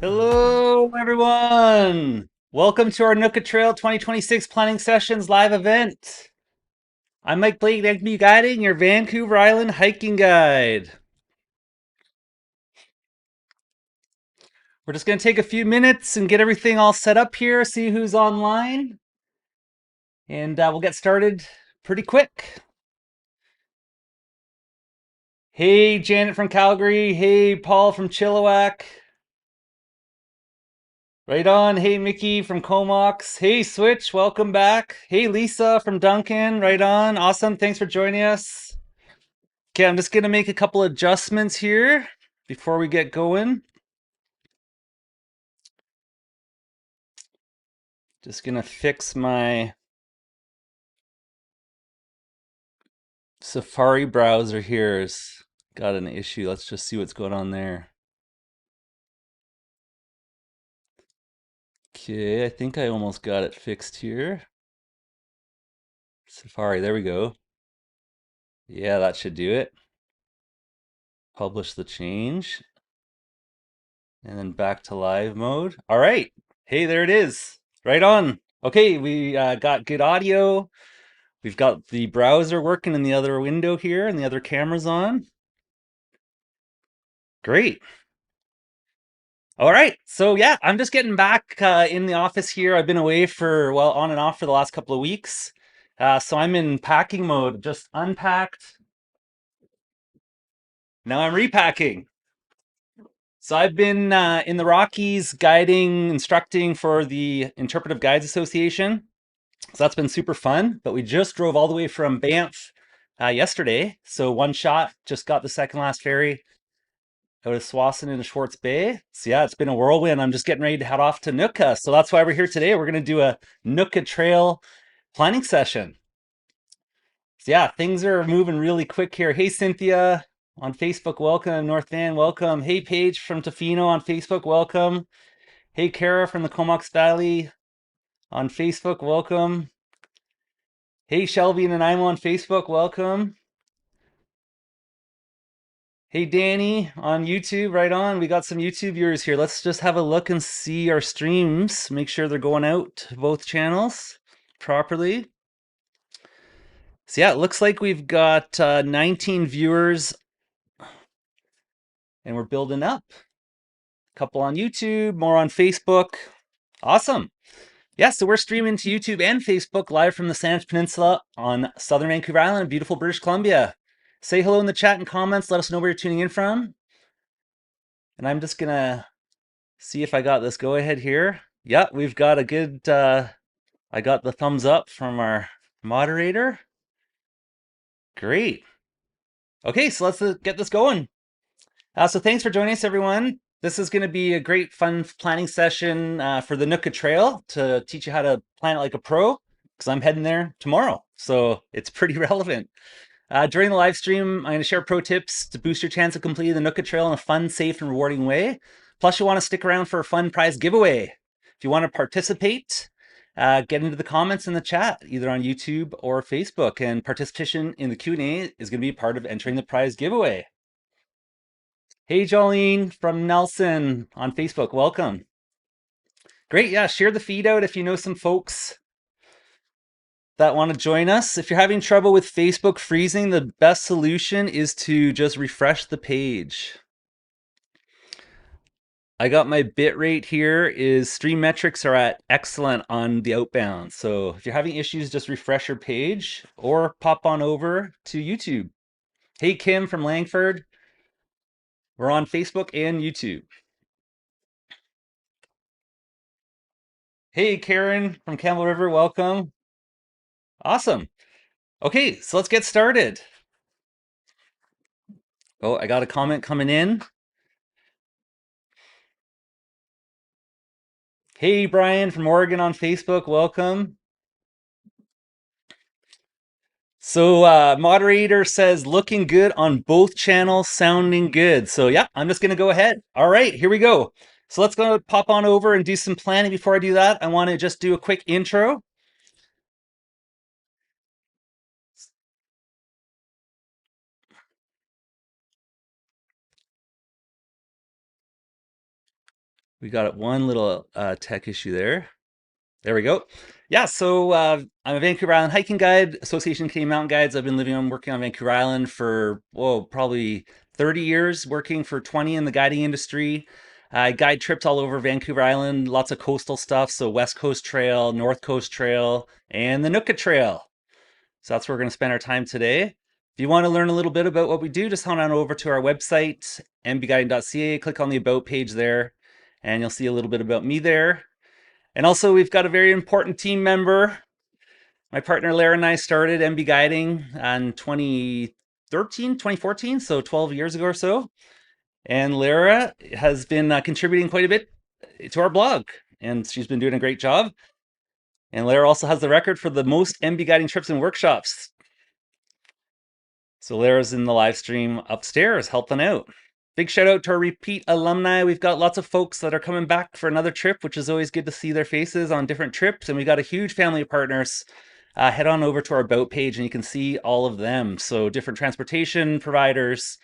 Hello, everyone. Welcome to our Nootka Trail 2026 Planning Sessions live event. I'm Mike Blake, and be guiding your Vancouver Island hiking guide. We're just going to take a few minutes and get everything all set up here, see who's online, and we'll get started pretty quick. Hey, Janet from Calgary. Hey, Paul from Chilliwack. Right on. Hey, Mickey from Comox. Hey, Switch. Welcome back. Hey, Lisa from Duncan. Right on. Awesome. Thanks for joining us. Okay, I'm just going to make a couple adjustments here before we get going. Just going to fix my Safari browser here. It's got an issue. Let's just see what's going on there. Okay, I think I almost got it fixed here. Safari, there we go. Yeah, that should do it. Publish the change. And then back to live mode. All right. Hey, there it is. Right on. Okay, we got good audio. We've got the browser working in the other window here and the other camera's on. Great. All right. So yeah, I'm just getting back in the office here. I've been away for, well, on and off for the last couple of weeks. So I'm in packing mode, just unpacked. Now I'm repacking. So I've been in the Rockies guiding, instructing for the Interpretive Guides Association. So that's been super fun. But we just drove all the way from Banff yesterday. So one shot, just got the second last ferry out of Swassen into Schwartz Bay. So yeah, it's been a whirlwind. I'm just getting ready to head off to Nootka. So that's why we're here today. We're going to do a Nootka Trail planning session. So yeah, things are moving really quick here. Hey, Cynthia on Facebook, welcome. North Van, welcome. Hey, Paige from Tofino on Facebook, welcome. Hey, Kara from the Comox Valley on Facebook, welcome. Hey, Shelby and I'm on Facebook, welcome. Hey, Danny on YouTube, right on. We got some YouTube viewers here. Let's just have a look and see our streams. Make sure they're going out to both channels properly. So yeah, it looks like we've got 19 viewers and we're building up. A couple on YouTube, more on Facebook. Awesome. Yeah, so we're streaming to YouTube and Facebook live from the Saanich Peninsula on southern Vancouver Island, beautiful British Columbia. Say hello in the chat and comments. Let us know where you're tuning in from. And I'm just going to see if I got this go ahead here. Yeah, we've got a good, I got the thumbs up from our moderator. Great. Okay, so let's get this going. So thanks for joining us, everyone. This is going to be a great, fun planning session for the Nootka Trail to teach you how to plan it like a pro, because I'm heading there tomorrow. So it's pretty relevant. During the live stream, I'm going to share pro tips to boost your chance of completing the Nootka Trail in a fun, safe, and rewarding way. Plus, you'll want to stick around for a fun prize giveaway. If you want to participate, get into the comments in the chat, either on YouTube or Facebook. And participation in the Q&A is going to be part of entering the prize giveaway. Hey, Jolene from Nelson on Facebook. Welcome. Great. Yeah, share the feed out if you know some folks that want to join us. If you're having trouble with Facebook freezing, the best solution is to just refresh the page. I got my bit rate here is stream metrics are at excellent on the outbound. So if you're having issues, just refresh your page or pop on over to YouTube. Hey, Kim from Langford. We're on Facebook and YouTube. Hey, Karen from Campbell River. Welcome. Awesome. Okay, so let's get started. Oh, I got a comment coming in. Hey, Brian from Oregon on Facebook. Welcome. So moderator says looking good on both channels, sounding good. So yeah, I'm just going to go ahead. All right, here we go. So let's go pop on over and do some planning. Before I do that, I want to just do a quick intro. We got one little tech issue there. There we go. Yeah, so I'm a Vancouver Island hiking guide, Association of Canadian Mountain Guides. I've been living and working on Vancouver Island for, whoa, probably 30 years, working for 20 in the guiding industry. I guide trips all over Vancouver Island, lots of coastal stuff. So West Coast Trail, North Coast Trail, and the Nootka Trail. So that's where we're going to spend our time today. If you want to learn a little bit about what we do, just head on over to our website, mbguiding.ca, click on the About page there, and you'll see a little bit about me there. And also, we've got a very important team member. My partner Lara and I started MB Guiding in 2014, so 12 years ago or so. And Lara has been contributing quite a bit to our blog, and she's been doing a great job. And Lara also has the record for the most MB Guiding trips and workshops. So Lara's in the live stream upstairs helping out. Big shout out to our repeat alumni. We've got lots of folks that are coming back for another trip, which is always good to see their faces on different trips. And we got a huge family of partners. Head on over to our About page and you can see all of them. So different transportation providers,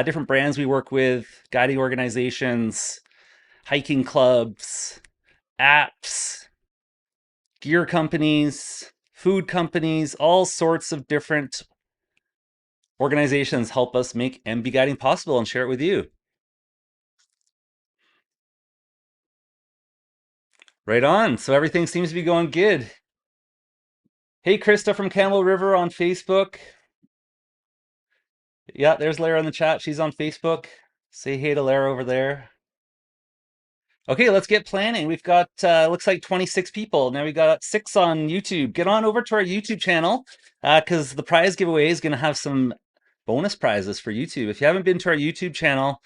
different brands we work with, guiding organizations, hiking clubs, apps, gear companies, food companies, all sorts of different organizations help us make MB Guiding possible and share it with you. Right on. So everything seems to be going good. Hey, Krista from Campbell River on Facebook. Yeah, there's Lara in the chat. She's on Facebook. Say hey to Lara over there. Okay, let's get planning. We've got, looks like 26 people. Now we got 6 on YouTube. Get on over to our YouTube channel because the prize giveaway is going to have some bonus prizes for YouTube. If you haven't been to our YouTube channel,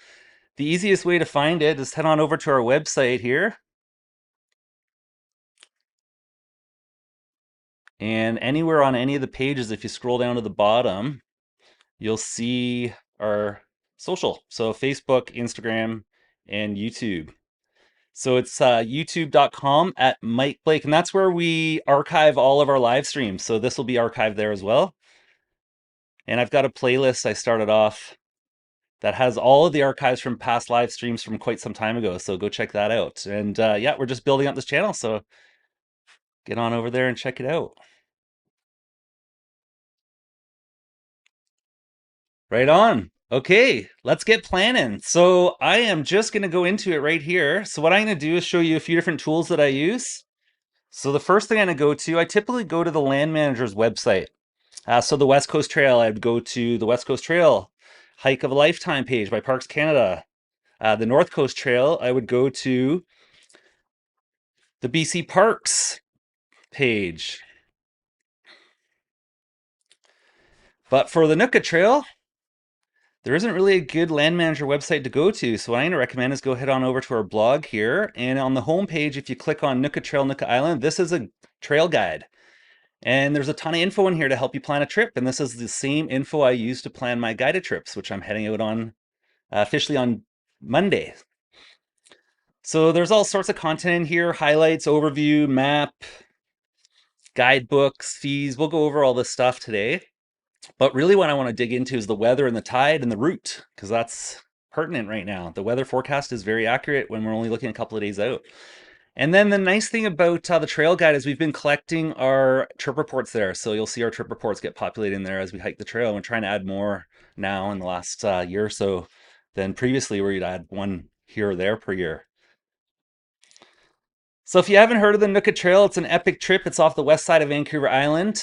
the easiest way to find it is head on over to our website here. And anywhere on any of the pages, if you scroll down to the bottom, you'll see our social. So Facebook, Instagram, and YouTube. So it's youtube.com at Mike Blake. And that's where we archive all of our live streams. So this will be archived there as well. And I've got a playlist I started off that has all of the archives from past live streams from quite some time ago. So go check that out. And yeah, we're just building up this channel. So get on over there and check it out. Right on. Okay, let's get planning. So I am just going to go into it right here. So what I'm going to do is show you a few different tools that I use. So the first thing I'm going to go to, I typically go to the land manager's website. So the West Coast Trail, I'd go to the West Coast Trail Hike of a Lifetime page by Parks Canada. The North Coast Trail, I would go to the BC Parks page. But for the Nootka Trail, there isn't really a good land manager website to go to. So what I'm going to recommend is go head on over to our blog here. And on the home page, if you click on Nootka Trail, Nootka Island, this is a trail guide. And there's a ton of info in here to help you plan a trip. And this is the same info I use to plan my guided trips, which I'm heading out on officially on Monday. So there's all sorts of content in here, highlights, overview, map, guidebooks, fees. We'll go over all this stuff today. But really what I want to dig into is the weather and the tide and the route, because that's pertinent right now. The weather forecast is very accurate when we're only looking a couple of days out. And then the nice thing about the trail guide is we've been collecting our trip reports there. So you'll see our trip reports get populated in there as we hike the trail. We're trying to add more now in the last year or so than previously where you'd add one here or there per year. So if you haven't heard of the Nootka Trail, it's an epic trip. It's off the west side of Vancouver Island.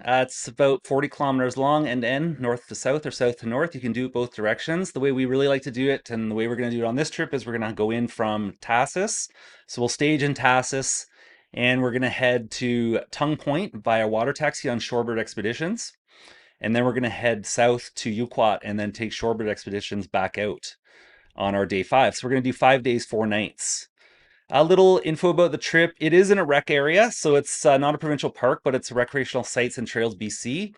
It's about 40 kilometers long end to end, north to south or south to north. You can do it both directions. The way we really like to do it and the way we're going to do it on this trip is we're going to go in from Tassis. So we'll stage in Tassis and we're going to head to Tongue Point via water taxi on Shorebird Expeditions. And then we're going to head south to Yuquat and then take Shorebird Expeditions back out on our day 5. So we're going to do 5 days, 4 nights. A little info about the trip. It is in a rec area, so it's not a provincial park, but it's Recreational Sites and Trails BC.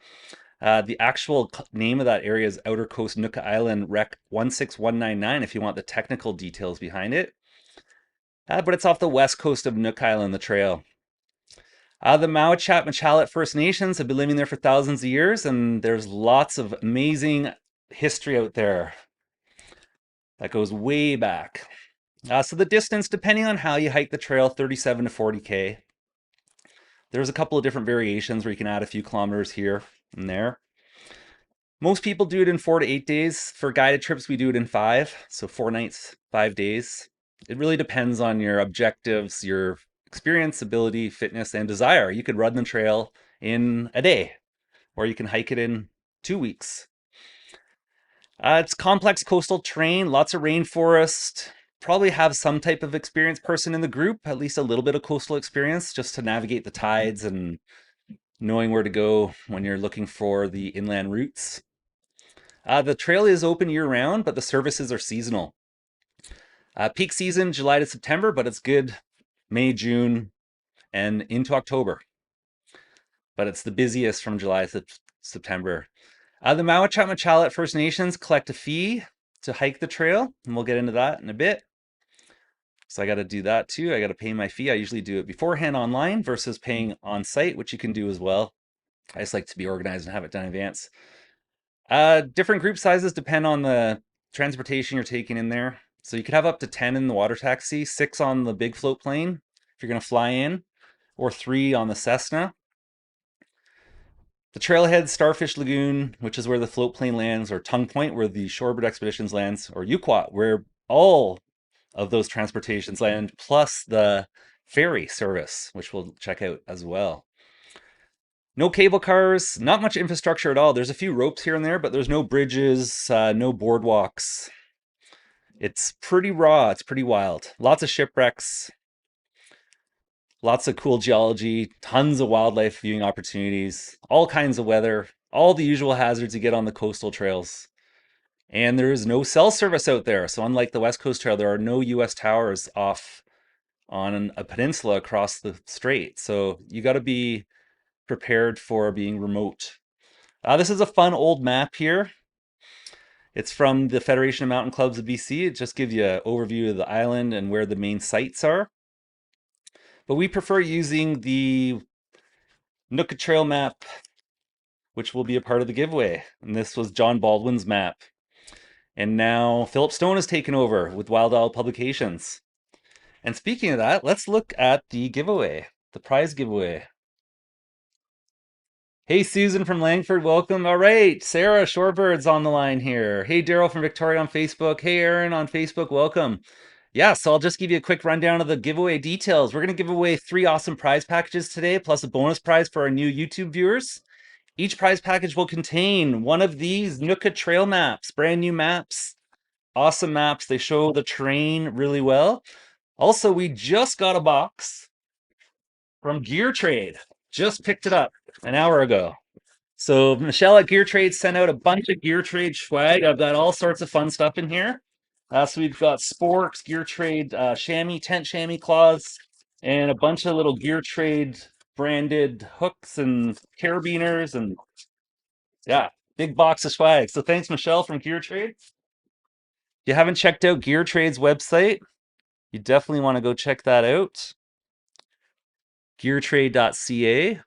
The actual name of that area is Outer Coast Nootka Island Rec 16199 if you want the technical details behind it. But it's off the west coast of Nootka Island, the trail. The Mawachat Machalit First Nations have been living there for thousands of years, and there's lots of amazing history out there that goes way back. So the distance, depending on how you hike the trail, 37 to 40K. There's a couple of different variations where you can add a few kilometers here and there. Most people do it in 4 to 8 days. For guided trips, we do it in 5. So 4 nights, 5 days. It really depends on your objectives, your experience, ability, fitness, and desire. You could run the trail in a day, or you can hike it in 2 weeks. It's complex coastal terrain, lots of rainforest. Probably have some type of experienced person in the group, at least a little bit of coastal experience, just to navigate the tides and knowing where to go when you're looking for the inland routes. The trail is open year round, but the services are seasonal. Peak season, July to September, but it's good May, June, and into October. But it's the busiest from July to September. The Mawachat Machalat First Nations collect a fee to hike the trail, and we'll get into that in a bit. So I got to do that too. I got to pay my fee. I usually do it beforehand online versus paying on site, which you can do as well. I just like to be organized and have it done in advance. Different group sizes depend on the transportation you're taking in there. So you could have up to 10 in the water taxi, 6 on the big float plane if you're going to fly in, or 3 on the Cessna. The trailhead, Starfish Lagoon, which is where the float plane lands, or Tongue Point, where the Shorebird Expeditions lands, or Yuquat, where all of those transportations land, plus the ferry service, which we'll check out as well. No cable cars, not much infrastructure at all. There's a few ropes here and there, but there's no bridges, no boardwalks. It's pretty raw, it's pretty wild. Lots of shipwrecks, lots of cool geology, tons of wildlife viewing opportunities, all kinds of weather, all the usual hazards you get on the coastal trails. And there is no cell service out there. So unlike the West Coast Trail, there are no US towers off on a peninsula across the strait. So you got to be prepared for being remote. This is a fun old map here. It's from the Federation of Mountain Clubs of BC. It just gives you an overview of the island and where the main sites are. But we prefer using the Nootka Trail map, which will be a part of the giveaway. And this was John Baldwin's map. And now Philip Stone has taken over with Wild Owl Publications. And speaking of that, let's look at the giveaway, the prize giveaway. Hey, Susan from Langford, welcome. All right, Sarah Shorebird's on the line here. Hey, Daryl from Victoria on Facebook. Hey, Aaron on Facebook, welcome. Yeah, so I'll just give you a quick rundown of the giveaway details. We're going to give away 3 awesome prize packages today, plus a bonus prize for our new YouTube viewers. Each prize package will contain one of these Nootka Trail maps, brand new maps. Awesome maps. They show the terrain really well. Also, we just got a box from Gear Trade. Just picked it up an hour ago. So Michelle at Gear Trade sent out a bunch of Gear Trade swag. I've got all sorts of fun stuff in here. So we've got sporks, Gear Trade chamois, tent chamois claws, and a bunch of little Gear Trade branded hooks and carabiners, and yeah, big box of swag. So thanks, Michelle from Gear Trade. If you haven't checked out Gear Trade's website, you definitely want to go check that out. Geartrade.ca.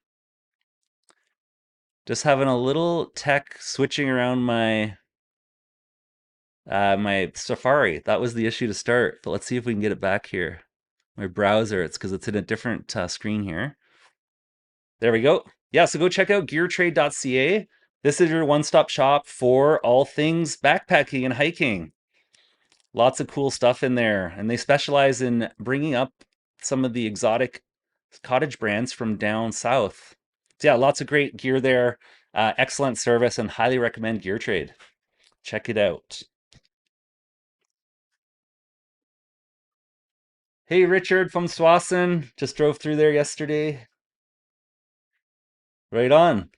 Just having a little tech switching around my my Safari. That was the issue to start, but let's see if we can get it back here. My browser, it's because it's in a different screen here. There we go. Yeah, so go check out geartrade.ca. This is your one-stop shop for all things backpacking and hiking. Lots of cool stuff in there, and they specialize in bringing up some of the exotic cottage brands from down south. So yeah, lots of great gear there. Excellent service, and highly recommend Gear Trade. Check it out. Hey, Richard from Swassen. Just drove through there yesterday. Right on.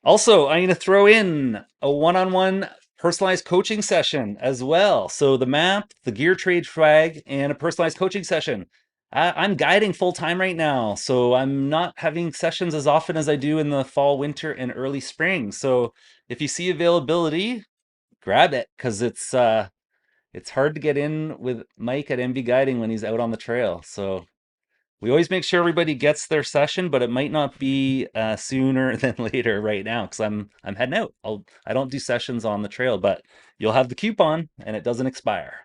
Also, I'm going to throw in a one-on-one personalized coaching session as well. So the map, the Gear Trade flag, and a personalized coaching session. I'm guiding full time right now, so I'm not having sessions as often as I do in the fall, winter, and early spring. So if you see availability, grab it, because it's hard to get in with Mike at MB Guiding when he's out on the trail. So we always make sure everybody gets their session, but it might not be sooner than later right now, because I'm heading out. I don't do sessions on the trail, but you'll have the coupon and it doesn't expire.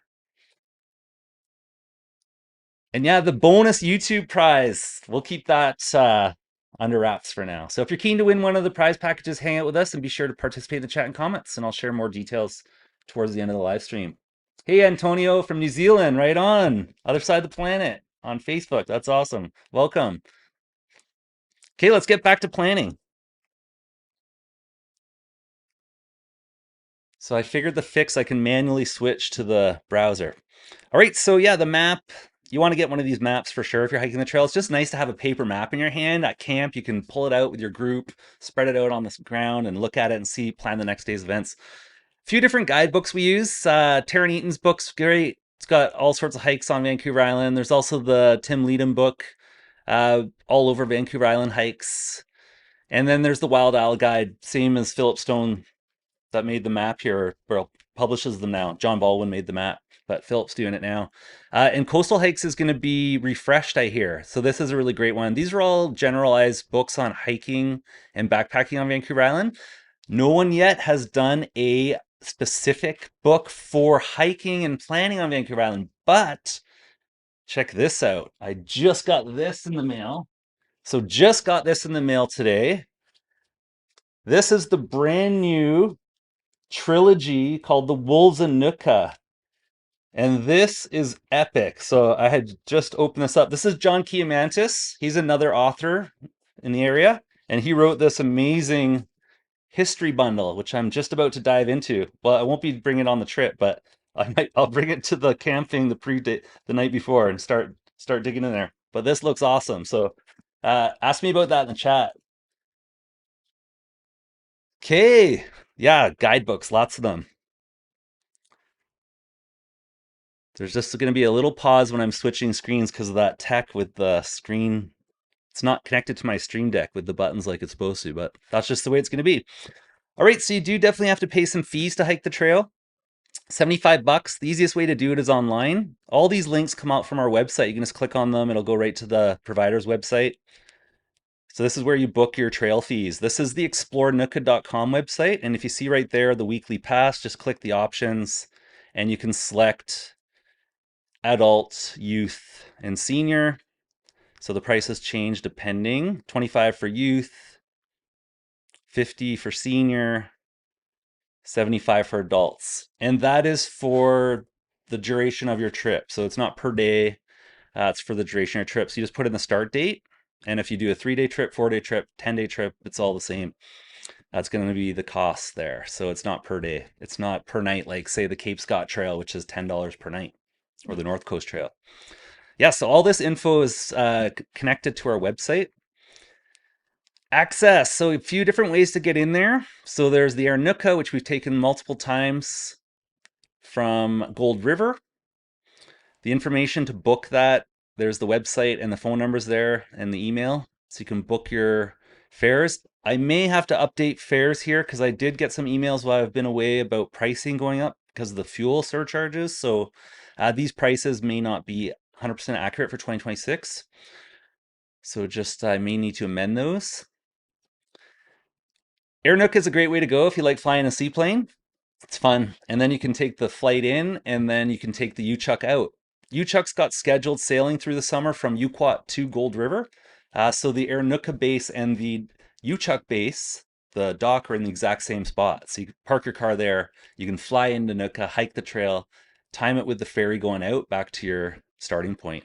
And yeah, the bonus YouTube prize, we'll keep that under wraps for now. So if you're keen to win one of the prize packages, hang out with us and be sure to participate in the chat and comments, and I'll share more details towards the end of the live stream. Hey, Antonio from New Zealand, right on, other side of the planet on Facebook. That's awesome. Welcome. Okay, let's get back to planning. So I figured the fix, I can manually switch to the browser. All right, so yeah, the map, you want to get one of these maps for sure if you're hiking the trail. It's just nice to have a paper map in your hand. At camp, you can pull it out with your group, spread it out on the ground and look at it and see, plan the next day's events. A few different guidebooks we use. Taryn Eaton's book's great. It's got all sorts of hikes on Vancouver Island. There's also the Tim Leadham book, all over Vancouver Island hikes. And then there's the Wild Owl Guide, same as Philip Stone that made the map here, or publishes them now. John Baldwin made the map, but Philip's doing it now. And Coastal Hikes is going to be refreshed, I hear. So this is a really great one. These are all generalized books on hiking and backpacking on Vancouver Island. No one yet has done a specific book for hiking and planning on Vancouver Island, but check this out. I just got this in the mail. So just got this in the mail today. This is the brand new trilogy called The Wolves and Nootka. And this is epic. So I had just opened this up. This is John Kiamantis. He's another author in the area. And he wrote this amazing history bundle, which I'm just about to dive into. Well, I won't be bringing it on the trip, but I'll bring it to the camping the night before and start digging in there. But this looks awesome. So ask me about that in the chat. Okay. Yeah, guidebooks, lots of them. There's just going to be a little pause when I'm switching screens because of that tech with the screen. It's not connected to my Stream Deck with the buttons like it's supposed to, but that's just the way it's going to be. All right, so you do definitely have to pay some fees to hike the trail. 75 bucks. The easiest way to do it is online. All these links come out from our website. You can just click on them. It'll go right to the provider's website. So this is where you book your trail fees. This is the explorenootka.com website. And if you see right there, the weekly pass, just click the options and you can select adult, youth, and senior. So the prices change depending. 25 for youth, 50 for senior, 75 for adults. And that is for the duration of your trip. So it's not per day. It's for the duration of your trip. So you just put in the start date. And if you do a 3-day trip, 4-day trip, 10-day trip, it's all the same. That's going to be the cost there. So it's not per day. It's not per night, like say the Cape Scott Trail, which is $10 per night, or the North Coast Trail. Yeah, so all this info is connected to our website. Access, so a few different ways to get in there. So there's the Air Nootka, which we've taken multiple times from Gold River. The information to book that, there's the website and the phone numbers there and the email. So you can book your fares. I may have to update fares here because I did get some emails while I've been away about pricing going up because of the fuel surcharges. So these prices may not be 100% accurate for 2026. So just I may need to amend those. Air Nook is a great way to go if you like flying a seaplane. It's fun. And then you can take the flight in and then you can take the U-Chuck out. U-Chuck's got scheduled sailing through the summer from Yuquot to Gold River. So the Air Nootka base and the U-Chuck base, the dock, are in the exact same spot. So you can park your car there. You can fly into Nootka, hike the trail, time it with the ferry going out back to your starting point.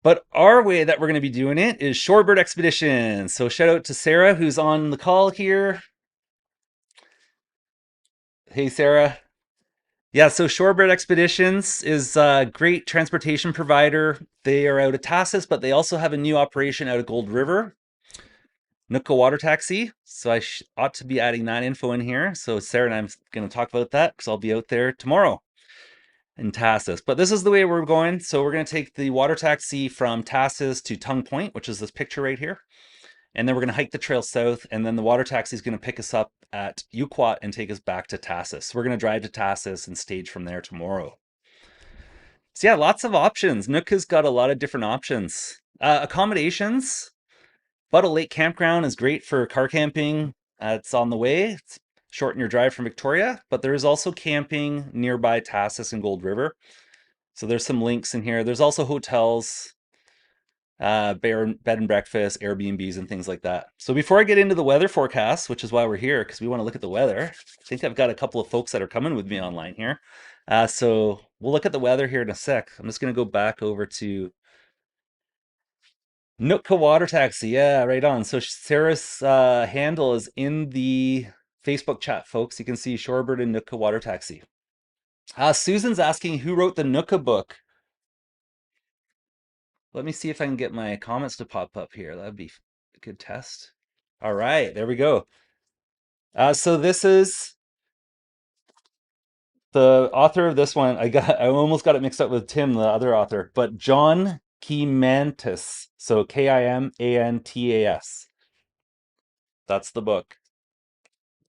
But our way that we're going to be doing it is Shorebird Expedition. So shout out to Sarah, who's on the call here. Hey, Sarah. Yeah, so Shorebird Expeditions is a great transportation provider. They are out of Tassus, but they also have a new operation out of Gold River, Nootka Water Taxi. So I ought to be adding that info in here. So Sarah and I'm going to talk about that because I'll be out there tomorrow in Tassus. But this is the way we're going. So we're going to take the water taxi from Tassus to Tongue Point, which is this picture right here. And then we're going to hike the trail south, and then the water taxi is going to pick us up at Yuquot and take us back to Tassus. So we're going to drive to Tassus and stage from there tomorrow. So yeah, lots of options. Nookka's got a lot of different options. Accommodations. Buttle Lake Campground is great for car camping. It's on the way. It's shorten your drive from Victoria, but there is also camping nearby Tassus and Gold River. So there's some links in here. There's also hotels, bed and breakfast, Airbnbs, and things like that. So before I get into the weather forecast, which is why we're here, because we want to look at the weather, I think I've got a couple of folks that are coming with me online here. So we'll look at the weather here in a sec. I'm just going to go back over to Nootka Water Taxi. Yeah, right on. So Sarah's handle is in the Facebook chat, folks. You can see Shorebird and Nootka Water Taxi. Susan's asking who wrote the Nootka book. Let me see if I can get my comments to pop up here. That'd be a good test. All right, there we go. So this is the author of this one. I almost got it mixed up with Tim, the other author, but John Kimantas. So Kimantas. That's the book.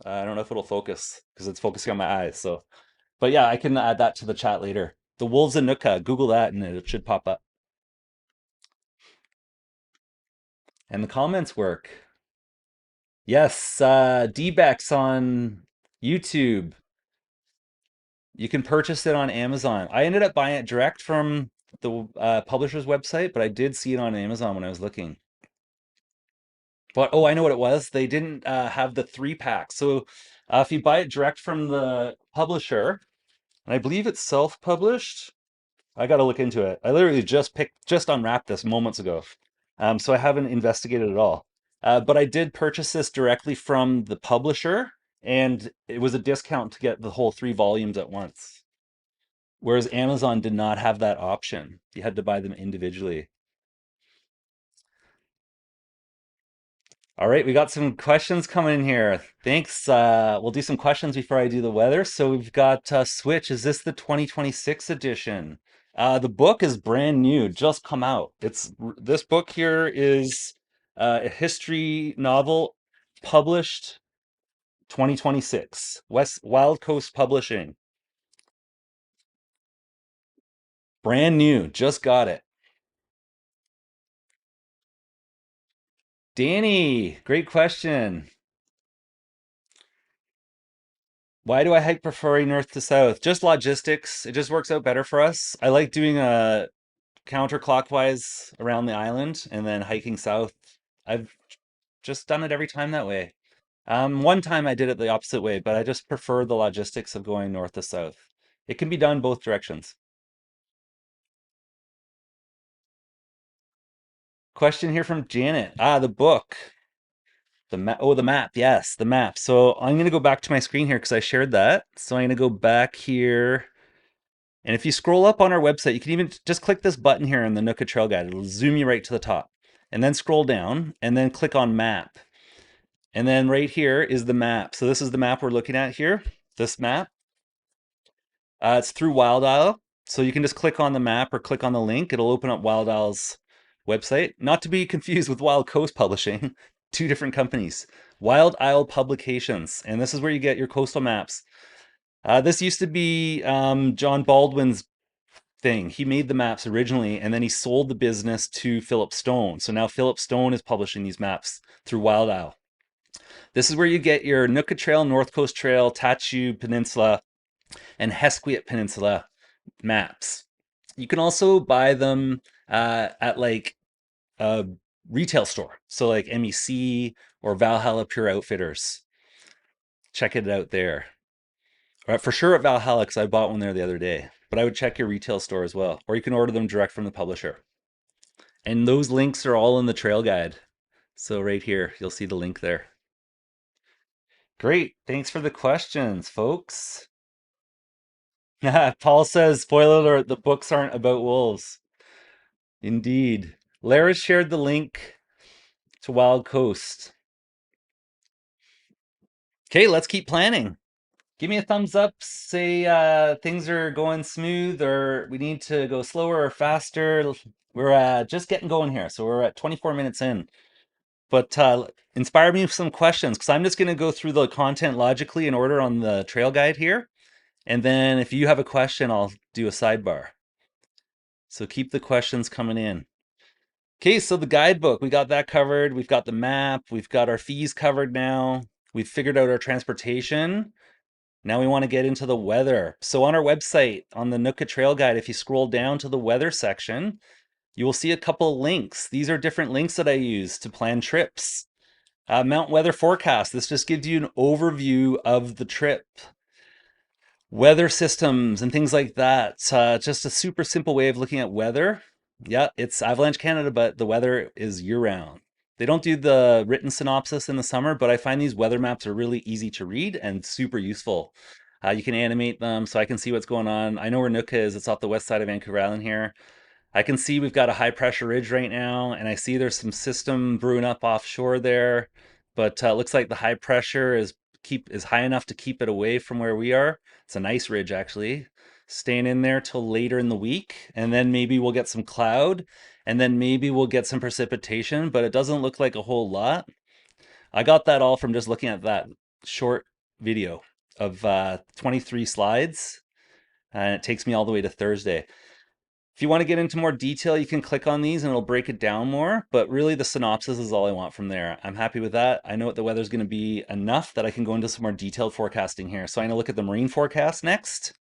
I don't know if it'll focus because it's focusing on my eyes. So, but yeah, I can add that to the chat later. The Wolves of Nootka. Google that and it should pop up. And the comments work. Yes, D-Bex on YouTube. You can purchase it on Amazon. I ended up buying it direct from the publisher's website, but I did see it on Amazon when I was looking. But oh, I know what it was. They didn't have the 3-pack. So if you buy it direct from the publisher, and I believe it's self-published, I got to look into it. I literally just unwrapped this moments ago. So I haven't investigated at all. But I did purchase this directly from the publisher, and it was a discount to get the whole 3 volumes at once. Whereas Amazon did not have that option. You had to buy them individually. All right, we got some questions coming in here. Thanks. We'll do some questions before I do the weather. So we've got Switch. Is this the 2026 edition? The book is brand new, just come out. This book here is a history novel published 2026. Wild Coast Publishing. Brand new, just got it. Danny, great question. Why do I hike preferring north to south? Just logistics. It just works out better for us. I like doing a counterclockwise around the island and then hiking south. I've just done it every time that way. One time I did it the opposite way, but I just prefer the logistics of going north to south. It can be done both directions. Question here from Janet. The book. The map. Oh, the map. Yes, the map. So I'm going to go back to my screen here because I shared that. So I'm going to go back here. And if you scroll up on our website, you can even just click this button here in the Nootka Trail Guide. It'll zoom you right to the top. And then scroll down and then click on map. And then right here is the map. So this is the map we're looking at here. This map. It's through Wild Isle. So you can just click on the map or click on the link. It'll open up Wild Isle's website. Not to be confused with Wild Coast Publishing. Two different companies. Wild Isle Publications. And this is where you get your coastal maps. This used to be John Baldwin's thing. He made the maps originally, and then he sold the business to Philip Stone. So now Philip Stone is publishing these maps through Wild Isle. This is where you get your Nootka Trail, North Coast Trail, Tachu Peninsula, and Hesquiat Peninsula maps. You can also buy them at like a retail store. So like MEC or Valhalla Pure Outfitters. Check it out there. For sure at Valhalla, because I bought one there the other day. But I would check your retail store as well. Or you can order them direct from the publisher. And those links are all in the trail guide. So right here, you'll see the link there. Great. Thanks for the questions, folks. Paul says, spoiler alert, the books aren't about wolves. Indeed. Lara shared the link to Wild Coast. Okay, let's keep planning. Give me a thumbs up, say things are going smooth or we need to go slower or faster. We're just getting going here. So we're at 24 minutes in. But inspire me with some questions because I'm just going to go through the content logically in order on the trail guide here. And then if you have a question, I'll do a sidebar. So keep the questions coming in. Okay, so the guidebook, we got that covered. We've got the map. We've got our fees covered now. We've figured out our transportation. Now we want to get into the weather. So on our website, on the Nootka Trail Guide, if you scroll down to the weather section, you will see a couple links. These are different links that I use to plan trips. Mount Weather Forecast. This just gives you an overview of the trip. Weather systems and things like that. Just a super simple way of looking at weather. Yeah, it's Avalanche Canada, but the weather is year round. They don't do the written synopsis in the summer, but I find these weather maps are really easy to read and super useful. You can animate them so I can see what's going on. I know where Nootka is. It's off the west side of Vancouver Island here. I can see we've got a high pressure ridge right now, and I see there's some system brewing up offshore there, but it looks like the high pressure is high enough to keep it away from where we are. It's a nice ridge actually. Staying in there till later in the week, and then maybe we'll get some cloud, and then maybe we'll get some precipitation, but it doesn't look like a whole lot. I got that all from just looking at that short video of 23 slides, and it takes me all the way to Thursday. If you want to get into more detail, you can click on these and it'll break it down more. But really, the synopsis is all I want from there. I'm happy with that. I know what the weather's going to be enough that I can go into some more detailed forecasting here. So I'm going to look at the marine forecast next.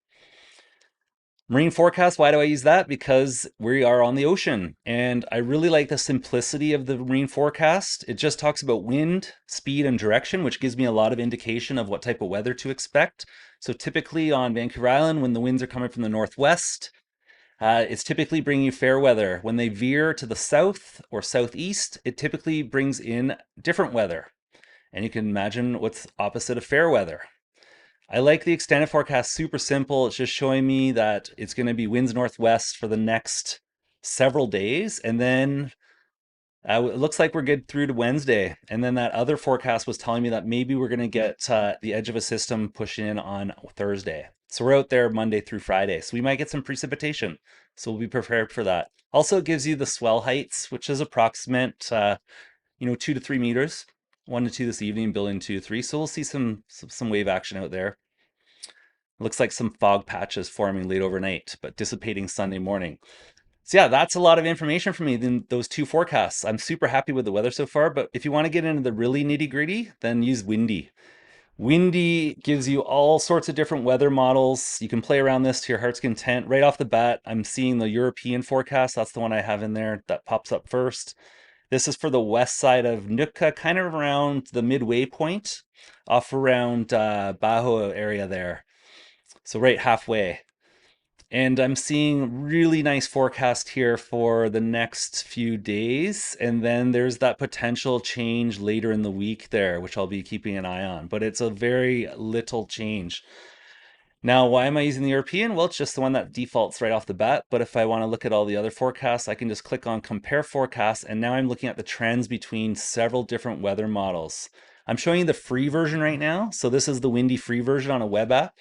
Marine forecast, why do I use that? Because we are on the ocean. And I really like the simplicity of the marine forecast. It just talks about wind, speed, and direction, which gives me a lot of indication of what type of weather to expect. So typically on Vancouver Island, when the winds are coming from the northwest, it's typically bringing you fair weather. When they veer to the south or southeast, it typically brings in different weather. And you can imagine what's opposite of fair weather. I like the extended forecast, super simple. It's just showing me that it's going to be winds northwest for the next several days. And then it looks like we're good through to Wednesday. And then that other forecast was telling me that maybe we're going to get the edge of a system pushing in on Thursday. So we're out there Monday through Friday. So we might get some precipitation. So we'll be prepared for that. Also, it gives you the swell heights, which is approximate, 2 to 3 meters. 1 to 2 this evening, building 2 to 3. So we'll see some wave action out there. Looks like some fog patches forming late overnight, but dissipating Sunday morning. So yeah, that's a lot of information for me in those two forecasts. I'm super happy with the weather so far, but if you want to get into the really nitty gritty, then use Windy. Windy gives you all sorts of different weather models. You can play around this to your heart's content. Right off the bat, I'm seeing the European forecast. That's the one I have in there that pops up first. This is for the west side of Nootka, kind of around the midway point, off around Bajo area there. So right halfway. And I'm seeing really nice forecast here for the next few days. And then there's that potential change later in the week there, which I'll be keeping an eye on. But it's a very little change. Now, why am I using the European? Well, it's just the one that defaults right off the bat. But if I want to look at all the other forecasts, I can just click on compare forecasts. And now I'm looking at the trends between several different weather models. I'm showing you the free version right now. So this is the Windy free version on a web app.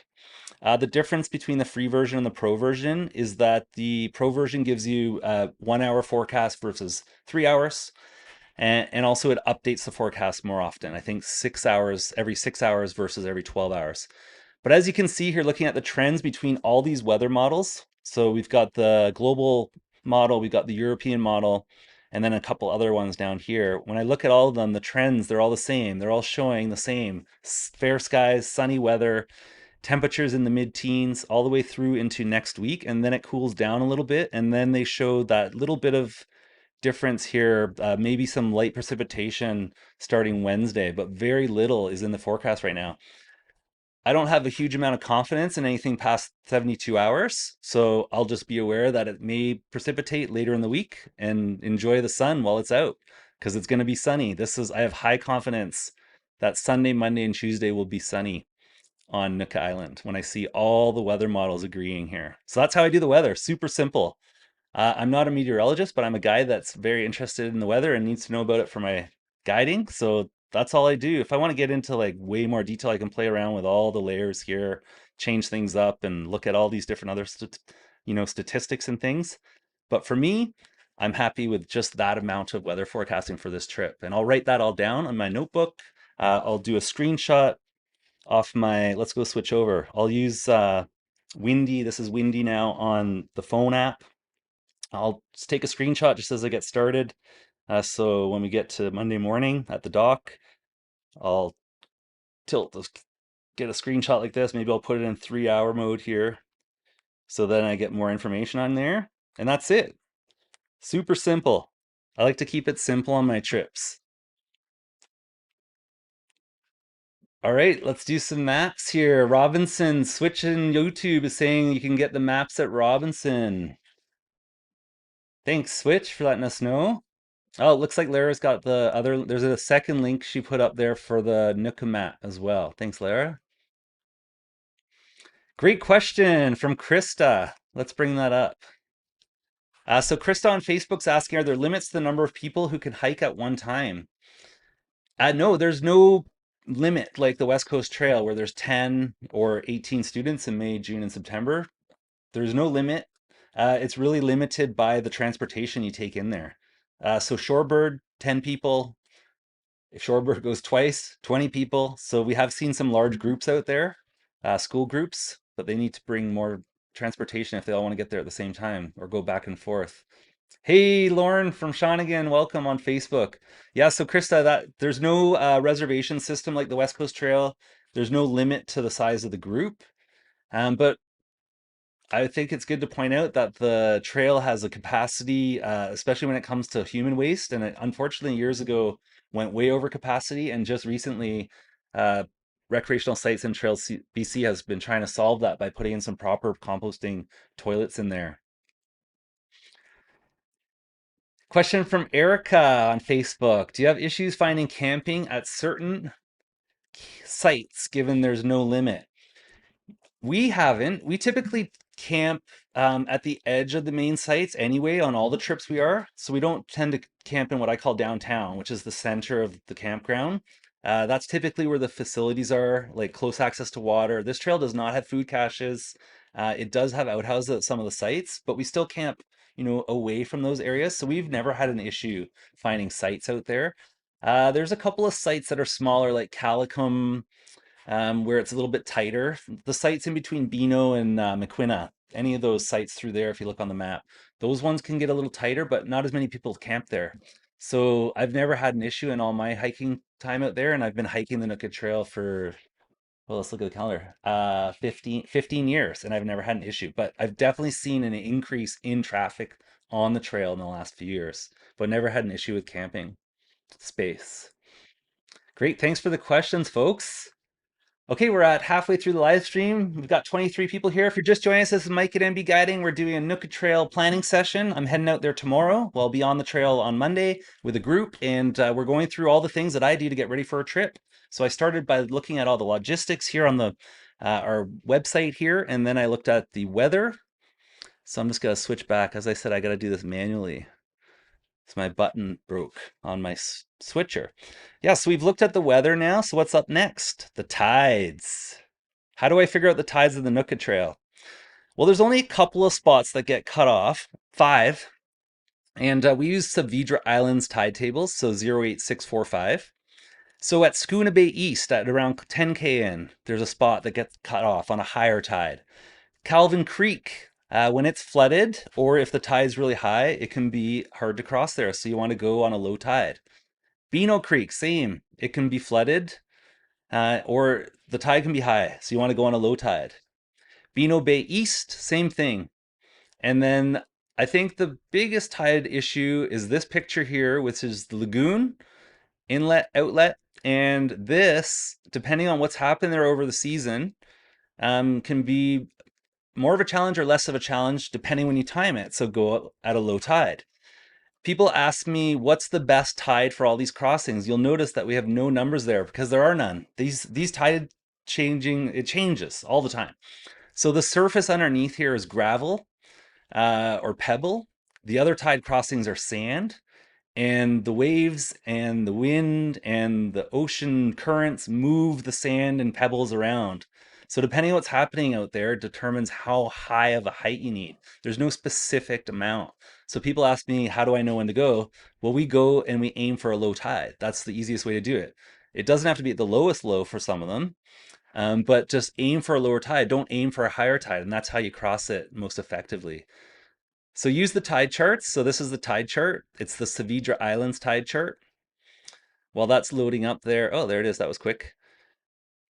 The difference between the free version and the pro version is that the pro version gives you a 1 hour forecast versus 3 hours. And also it updates the forecast more often. I think 6 hours, every 6 hours versus every 12 hours. But as you can see here, looking at the trends between all these weather models, so we've got the global model, we've got the European model, and then a couple other ones down here. When I look at all of them, the trends, they're all the same. They're all showing the same. Fair skies, sunny weather, temperatures in the mid-teens all the way through into next week, and then it cools down a little bit, and then they show that little bit of difference here, maybe some light precipitation starting Wednesday, but very little is in the forecast right now. I don't have a huge amount of confidence in anything past 72 hours, so I'll just be aware that it may precipitate later in the week and enjoy the sun while it's out because it's going to be sunny. I have high confidence that Sunday, Monday, and Tuesday will be sunny on Nootka Island when I see all the weather models agreeing here. So that's how I do the weather. Super simple. I'm not a meteorologist, but I'm a guy that's very interested in the weather and needs to know about it for my guiding. So that's all I do. If I want to get into like way more detail, I can play around with all the layers here, change things up, and look at all these different other statistics and things. But for me, I'm happy with just that amount of weather forecasting for this trip. And I'll write that all down on my notebook. I'll do a screenshot off my, let's go switch over. I'll use Windy. This is Windy now on the phone app. I'll just take a screenshot just as I get started. So when we get to Monday morning at the dock, I'll tilt the get a screenshot like this. Maybe I'll put it in 3-hour mode here. So then I get more information on there. And that's it. Super simple. I like to keep it simple on my trips. All right, let's do some maps here. Robinson, Switch in YouTube is saying you can get the maps at Robinson. Thanks, Switch, for letting us know. Oh, it looks like Lara's got the other, there's a second link she put up there for the Nootka map as well. Thanks, Lara. Great question from Krista. Let's bring that up. So Krista on Facebook's asking, are there limits to the number of people who can hike at one time? No, there's no limit like the West Coast Trail where there's 10 or 18 students in May, June, and September. There's no limit. It's really limited by the transportation you take in there. So Shorebird, 10 people. If Shorebird goes twice, 20 people. So we have seen some large groups out there, school groups, but they need to bring more transportation if they all want to get there at the same time or go back and forth. Hey, Lauren from Shawnigan, welcome on Facebook. Yeah, so Krista, that there's no reservation system like the West Coast Trail. There's no limit to the size of the group. But I think it's good to point out that the trail has a capacity, especially when it comes to human waste, and it unfortunately years ago went way over capacity, and just recently, uh, Recreational Sites and Trails BC has been trying to solve that by putting in some proper composting toilets in there. Question from Erica on Facebook. Do you have issues finding camping at certain sites given there's no limit? We haven't. We typically camp at the edge of the main sites anyway on all the trips we are. So we don't tend to camp in what I call downtown, which is the center of the campground. That's typically where the facilities are, like close access to water. This trail does not have food caches. It does have outhouses at some of the sites, but we still camp, away from those areas. So we've never had an issue finding sites out there. There's a couple of sites that are smaller, like Calicum, where it's a little bit tighter. The sites in between Beano and McQuina, any of those sites through there, if you look on the map, those ones can get a little tighter, but not as many people camp there. So I've never had an issue in all my hiking time out there, and I've been hiking the Nootka Trail for, well, let's look at the calendar, 15 years, and I've never had an issue. But I've definitely seen an increase in traffic on the trail in the last few years, but never had an issue with camping space. Great, thanks for the questions, folks. Okay, we're at halfway through the live stream. We've got 23 people here. If you're just joining us, this is Mike at MB Guiding. We're doing a Nootka Trail planning session. I'm heading out there tomorrow. Well, I'll be on the trail on Monday with a group, and we're going through all the things that I do to get ready for a trip. So I started by looking at all the logistics here on the our website here, and then I looked at the weather. So I'm just gonna switch back. As I said, I gotta do this manually. So my button broke on my switcher. Yeah, so we've looked at the weather now. So what's up next? The tides. How do I figure out the tides of the Nootka Trail? Well, there's only a couple of spots that get cut off, 5. And we use Saavedra Island's tide tables, so 08645. So at Schooner Bay East, at around 10K in, there's a spot that gets cut off on a higher tide. Calvin Creek, when it's flooded, or if the tide's really high, it can be hard to cross there. So you want to go on a low tide. Beano Creek, same. It can be flooded, or the tide can be high. So you want to go on a low tide. Beano Bay East, same thing. And then I think the biggest tide issue is this picture here, which is the lagoon, inlet, outlet. And this, depending on what's happened there over the season, can be more of a challenge or less of a challenge depending when you time it. So go at a low tide. People ask me what's the best tide for all these crossings. You'll notice that we have no numbers there because there are none. These tide changing, it changes all the time. So the surface underneath here is gravel or pebble. The other tide crossings are sand. And the waves and the wind and the ocean currents move the sand and pebbles around. So depending on what's happening out there determines how high of a height you need. There's no specific amount. So people ask me, how do I know when to go? Well, we go and we aim for a low tide. That's the easiest way to do it. It doesn't have to be at the lowest low for some of them, but just aim for a lower tide. Don't aim for a higher tide, and that's how you cross it most effectively. So use the tide charts. So this is the tide chart. It's the Saavedra Islands tide chart. While that's loading up there, oh, there it is. That was quick.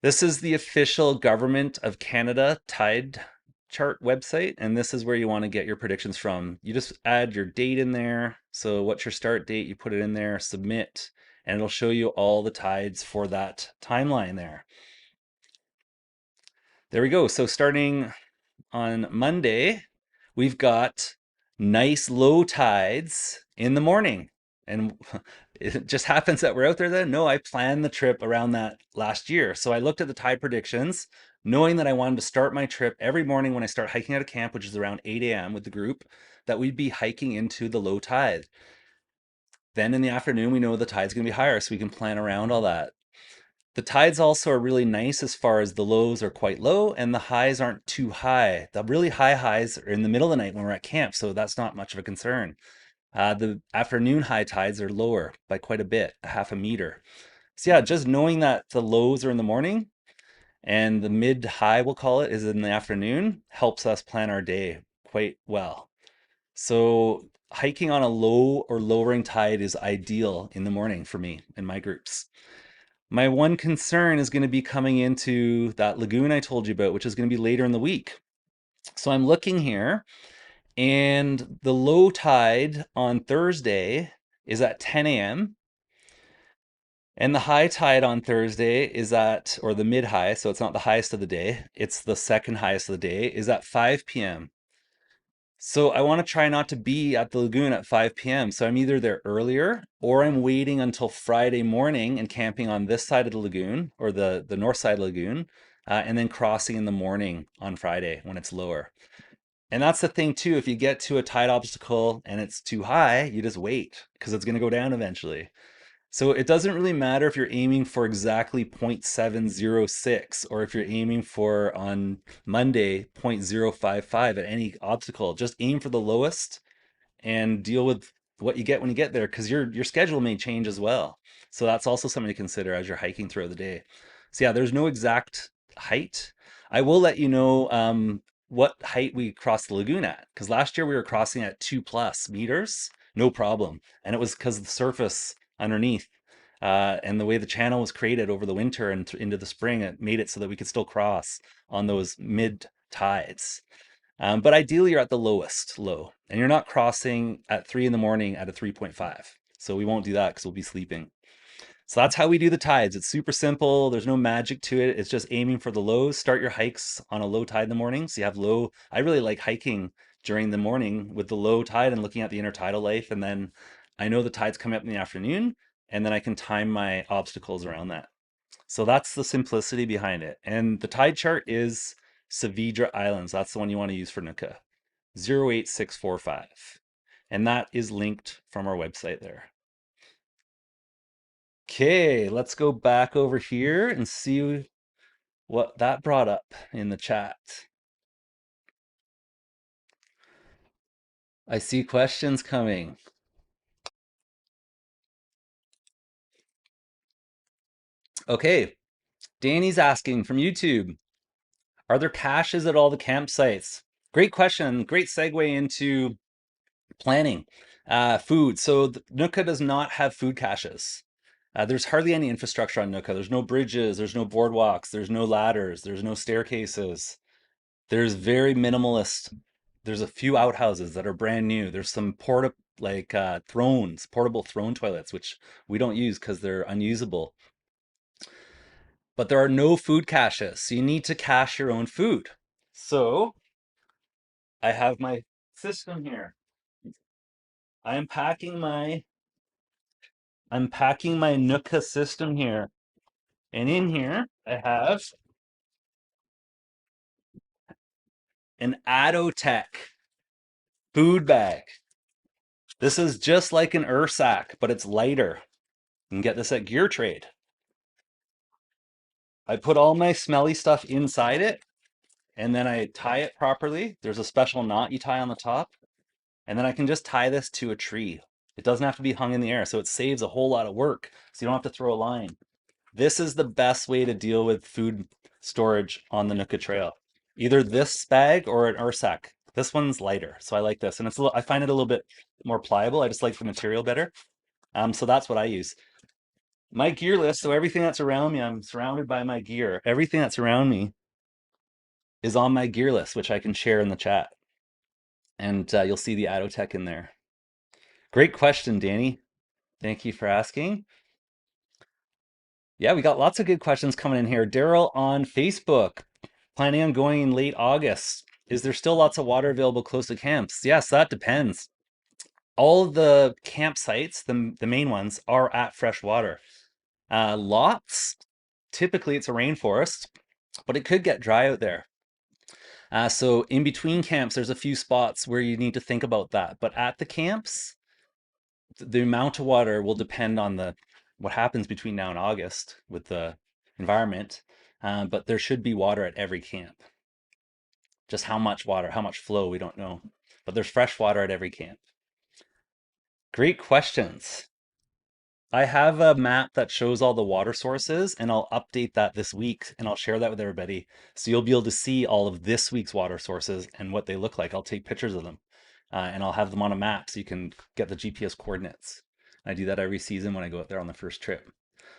This is the official Government of Canada tide chart website, and this is where you want to get your predictions from. You just add your date in there. So what's your start date? You put it in there, submit, and it'll show you all the tides for that timeline there. There we go. So starting on Monday, we've got nice low tides in the morning. And it just happens that we're out there then. No, I planned the trip around that last year. So I looked at the tide predictions, knowing that I wanted to start my trip every morning when I start hiking out of camp, which is around 8 a.m. with the group, that we'd be hiking into the low tide. Then in the afternoon, we know the tide's going to be higher, so we can plan around all that. The tides also are really nice as far as the lows are quite low and the highs aren't too high. The really high highs are in the middle of the night when we're at camp, so that's not much of a concern. The afternoon high tides are lower by quite a bit, a half a meter. So yeah, just knowing that the lows are in the morning and the mid high, we'll call it, is in the afternoon helps us plan our day quite well. So hiking on a low or lowering tide is ideal in the morning for me and my groups. My one concern is going to be coming into that lagoon I told you about, which is going to be later in the week. So I'm looking here, and the low tide on Thursday is at 10 a.m. And the high tide on Thursday is at, or the mid high, so it's not the highest of the day, it's the second highest of the day, is at 5 p.m. So I want to try not to be at the lagoon at 5 p.m. So I'm either there earlier or I'm waiting until Friday morning and camping on this side of the lagoon or the north side of the lagoon, and then crossing in the morning on Friday when it's lower. And that's the thing too, if you get to a tide obstacle and it's too high, you just wait because it's going to go down eventually. So it doesn't really matter if you're aiming for exactly 0.706 or if you're aiming for on Monday 0.055 at any obstacle. Just aim for the lowest and deal with what you get when you get there because your schedule may change as well. So that's also something to consider as you're hiking throughout the day. So yeah, there's no exact height. I will let you know what height we crossed the lagoon at because last year we were crossing at 2+ meters, no problem, and it was because of the surface underneath. And the way the channel was created over the winter and into the spring, it made it so that we could still cross on those mid tides. But ideally, you're at the lowest low, and you're not crossing at 3 in the morning at a 3.5. So we won't do that because we'll be sleeping. So that's how we do the tides. It's super simple. There's no magic to it. It's just aiming for the lows. Start your hikes on a low tide in the morning. So you have low. I really like hiking during the morning with the low tide and looking at the intertidal life. And then I know the tide's coming up in the afternoon, and then I can time my obstacles around that. So that's the simplicity behind it. And the tide chart is Saavedra Islands. That's the one you want to use for Nootka, 08645. And that is linked from our website there. Okay, let's go back over here and see what that brought up in the chat. I see questions coming. Okay, Danny's asking from YouTube, are there caches at all the campsites? Great question. Great segue into planning. Food. So Nootka does not have food caches. There's hardly any infrastructure on Nootka. There's no bridges, there's no boardwalks, there's no ladders, there's no staircases. There's very minimalist. There's a few outhouses that are brand new. There's some thrones, portable throne toilets, which we don't use because they're unusable. But there are no food caches, so you need to cache your own food. So I have my system here. I'm packing my Nootka system here. And in here, I have an Adotech food bag. This is just like an Ursack, but it's lighter. You can get this at Gear Trade. I put all my smelly stuff inside it, and then I tie it properly. There's a special knot you tie on the top, and then I can just tie this to a tree. It doesn't have to be hung in the air, so it saves a whole lot of work, so you don't have to throw a line. This is the best way to deal with food storage on the Nootka Trail. Either this bag or an Ursack. This one's lighter, so I like this, and I find it a little bit more pliable. I just like the material better. So that's what I use. My gear list, so everything that's around me, I'm surrounded by my gear. Everything that's around me is on my gear list, which I can share in the chat. And you'll see the Adotech in there. Great question, Danny. Thank you for asking. Yeah, we got lots of good questions coming in here. Daryl on Facebook, planning on going in late August. Is there still lots of water available close to camps? Yes, that depends. All of the campsites, the main ones, are at fresh water. Lots, typically it's a rainforest, but it could get dry out there. So in between camps, there's a few spots where you need to think about that. But at the camps, the amount of water will depend on what happens between now and August with the environment. But there should be water at every camp. Just how much water, how much flow, we don't know. But there's fresh water at every camp. Great questions. I have a map that shows all the water sources, and I'll update that this week and I'll share that with everybody. So you'll be able to see all of this week's water sources and what they look like. I'll take pictures of them and I'll have them on a map so you can get the GPS coordinates. I do that every season when I go out there on the first trip.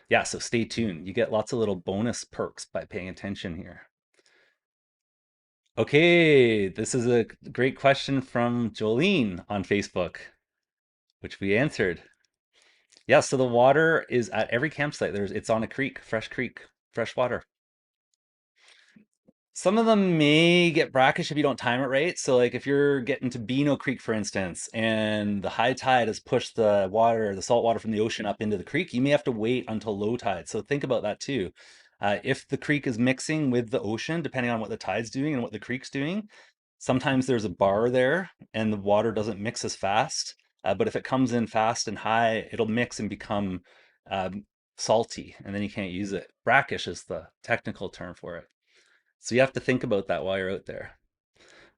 Yeah, so stay tuned. You get lots of little bonus perks by paying attention here. Okay, this is a great question from Jolene on Facebook, which we answered. Yeah, so the water is at every campsite. It's on a creek, fresh water. Some of them may get brackish if you don't time it right. So like if you're getting to Beano Creek, for instance, and the high tide has pushed the salt water from the ocean up into the creek, you may have to wait until low tide. So think about that too. If the creek is mixing with the ocean, depending on what the tide's doing and what the creek's doing, sometimes there's a bar there and the water doesn't mix as fast. But if it comes in fast and high, it'll mix and become salty, and then you can't use it. Brackish is the technical term for it. So you have to think about that while you're out there.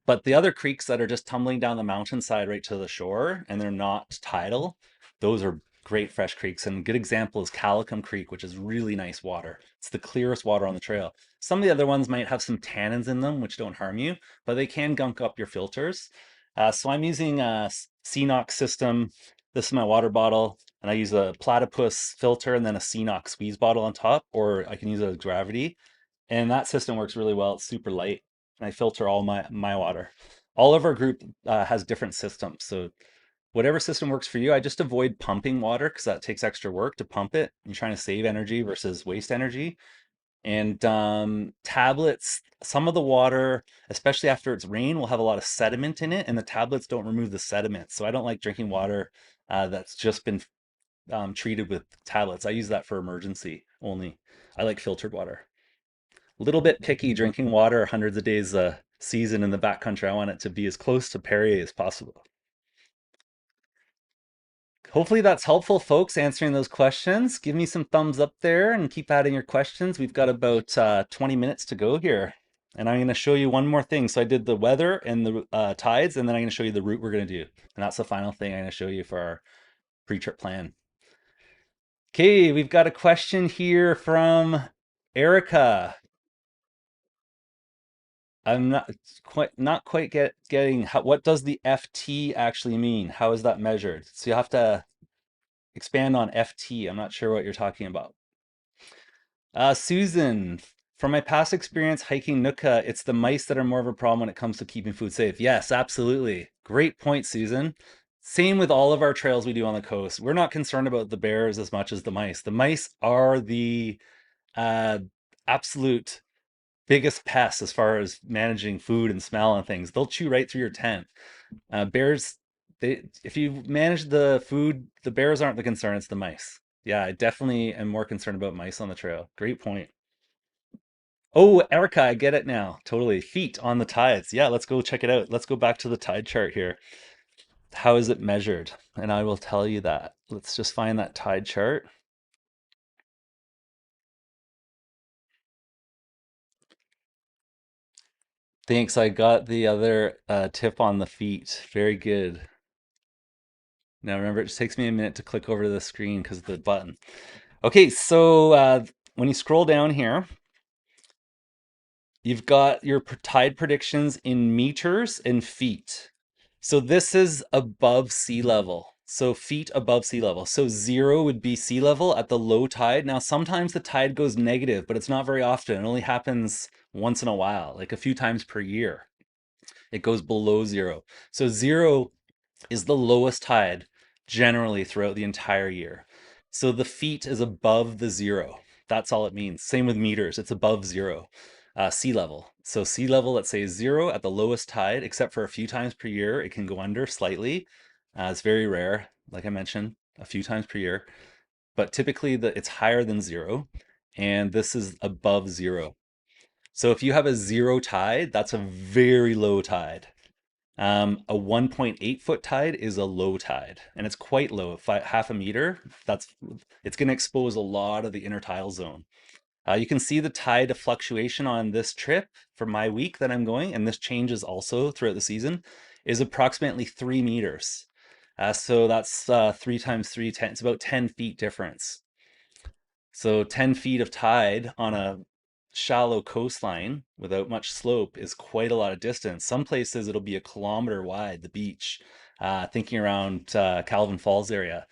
But the other creeks that are just tumbling down the mountainside right to the shore and they're not tidal, those are great fresh creeks. And a good example is Calicum Creek, which is really nice water. It's the clearest water on the trail. Some of the other ones might have some tannins in them, which don't harm you, but they can gunk up your filters. So I'm using a CNOX system. This is my water bottle, and I use a platypus filter and then a CNOX squeeze bottle on top, or I can use a gravity. And that system works really well. It's super light, and I filter all my water. All of our group has different systems, so whatever system works for you. I just avoid pumping water because that takes extra work to pump it. You're trying to save energy versus waste energy. And tablets, some of the water, especially after it's rain, will have a lot of sediment in it, and the tablets don't remove the sediment. So I don't like drinking water that's just been treated with tablets. I use that for emergency only. I like filtered water. A little bit picky drinking water hundreds of days a season in the backcountry. I want it to be as close to Perrier as possible. Hopefully that's helpful, folks, answering those questions. Give me some thumbs up there and keep adding your questions. We've got about 20 minutes to go here. And I'm going to show you one more thing. So I did the weather and the tides, and then I'm going to show you the route we're going to do. And that's the final thing I'm going to show you for our pre-trip plan. Okay, we've got a question here from Erica. I'm not quite getting what does the FT actually mean? How is that measured? So you have to expand on FT. I'm not sure what you're talking about. Susan, from my past experience hiking Nootka, it's the mice that are more of a problem when it comes to keeping food safe. Yes, absolutely. Great point, Susan. Same with all of our trails we do on the coast. We're not concerned about the bears as much as the mice. The mice are the uh, absolute biggest pests as far as managing food and smell and things. They'll chew right through your tent. Bears, if you manage the food, the bears aren't the concern, it's the mice. Yeah, I definitely am more concerned about mice on the trail. Great point. Oh, Erica, I get it now. Totally. Feet on the tides. Yeah, let's go check it out. Let's go back to the tide chart here. How is it measured? And I will tell you that. Let's just find that tide chart. Thanks. I got the other tip on the feet. Very good. Now remember, it just takes me a minute to click over to the screen because of the button. Okay, so when you scroll down here, you've got your tide predictions in meters and feet. So this is above sea level. So feet above sea level. So 0 would be sea level at the low tide. Now, sometimes the tide goes negative, but it's not very often. It only happens once in a while, like a few times per year. It goes below 0. So 0 is the lowest tide generally throughout the entire year. So the feet is above the 0. That's all it means. Same with meters, it's above 0. Sea level. So sea level, let's say 0 at the lowest tide, except for a few times per year, it can go under slightly. It's very rare, like I mentioned, a few times per year. But typically it's higher than 0, and this is above 0. So if you have a 0 tide, that's a very low tide. A 1.8 foot tide is a low tide, and it's quite low, half a meter. It's going to expose a lot of the intertidal zone. You can see the tide fluctuation on this trip for my week that I'm going, and this changes also throughout the season, is approximately 3 meters. So that's 3 times 3, 10. It's about 10 feet difference. So 10 feet of tide on a shallow coastline without much slope is quite a lot of distance. Some places it'll be a kilometer wide, the beach. Thinking around Calvin Falls area,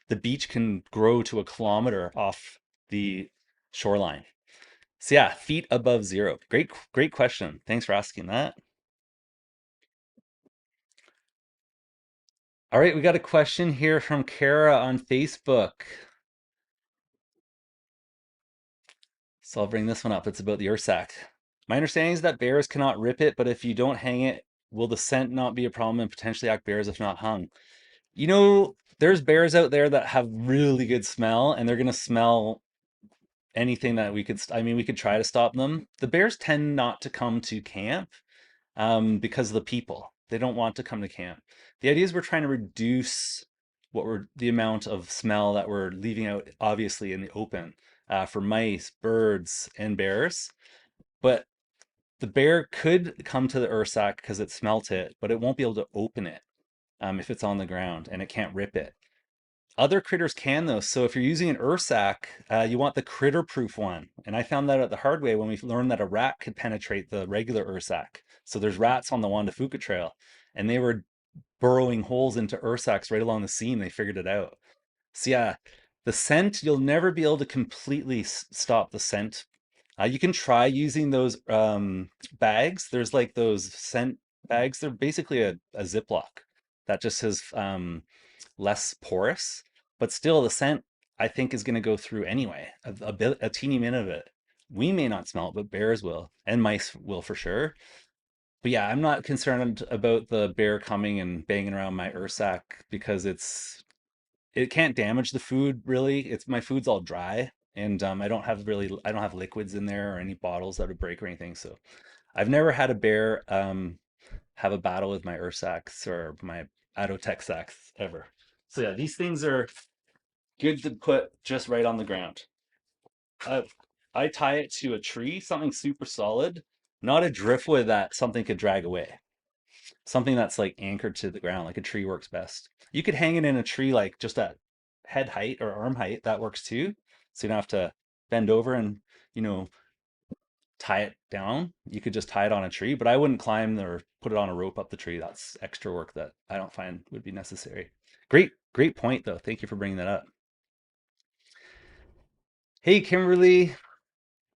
the beach can grow to a kilometer off the shoreline. So yeah, feet above 0. Great question. Thanks for asking that. All right, we got a question here from Kara on Facebook. So I'll bring this one up. It's about the Ursac. My understanding is that bears cannot rip it, but if you don't hang it, will the scent not be a problem and potentially act bears if not hung? There's bears out there that have really good smell, and they're gonna smell anything that I mean, we could try to stop them. The bears tend not to come to camp because of the people. They don't want to come to camp. The idea is we're trying to reduce the amount of smell that we're leaving out, obviously, in the open for mice, birds, and bears. But the bear could come to the Ursac because it smelt it, but it won't be able to open it if it's on the ground, and it can't rip it. Other critters can though. So if you're using an Ursac, you want the critter-proof one. And I found that out the hard way when we learned that a rat could penetrate the regular Ursac. So there's rats on the Nootka Trail, and they were burrowing holes into Ursacs right along the seam. They figured it out. So yeah, the scent, you'll never be able to completely stop the scent. You can try using those bags. There's like those scent bags. They're basically a Ziploc that just has less porous, but still the scent I think is going to go through anyway. A teeny bit of it. We may not smell it, but bears will, and mice will for sure. But yeah, I'm not concerned about the bear coming and banging around my Ursac because it can't damage the food really. It's my food's all dry, and I don't have liquids in there or any bottles that would break or anything. So I've never had a bear have a battle with my Ursacs or my Atotexacs ever. So yeah, these things are good to put just right on the ground. I, I tie it to a tree, something super solid, not a driftwood that something could drag away. Something that's like anchored to the ground, like a tree works best. You could hang it in a tree like just at head height or arm height, that works too. So you don't have to bend over and, you know, tie it down. You could just tie it on a tree, but I wouldn't climb or put it on a rope up the tree. That's extra work that I don't find would be necessary. Great point though. Thank you for bringing that up. Hey, Kimberly,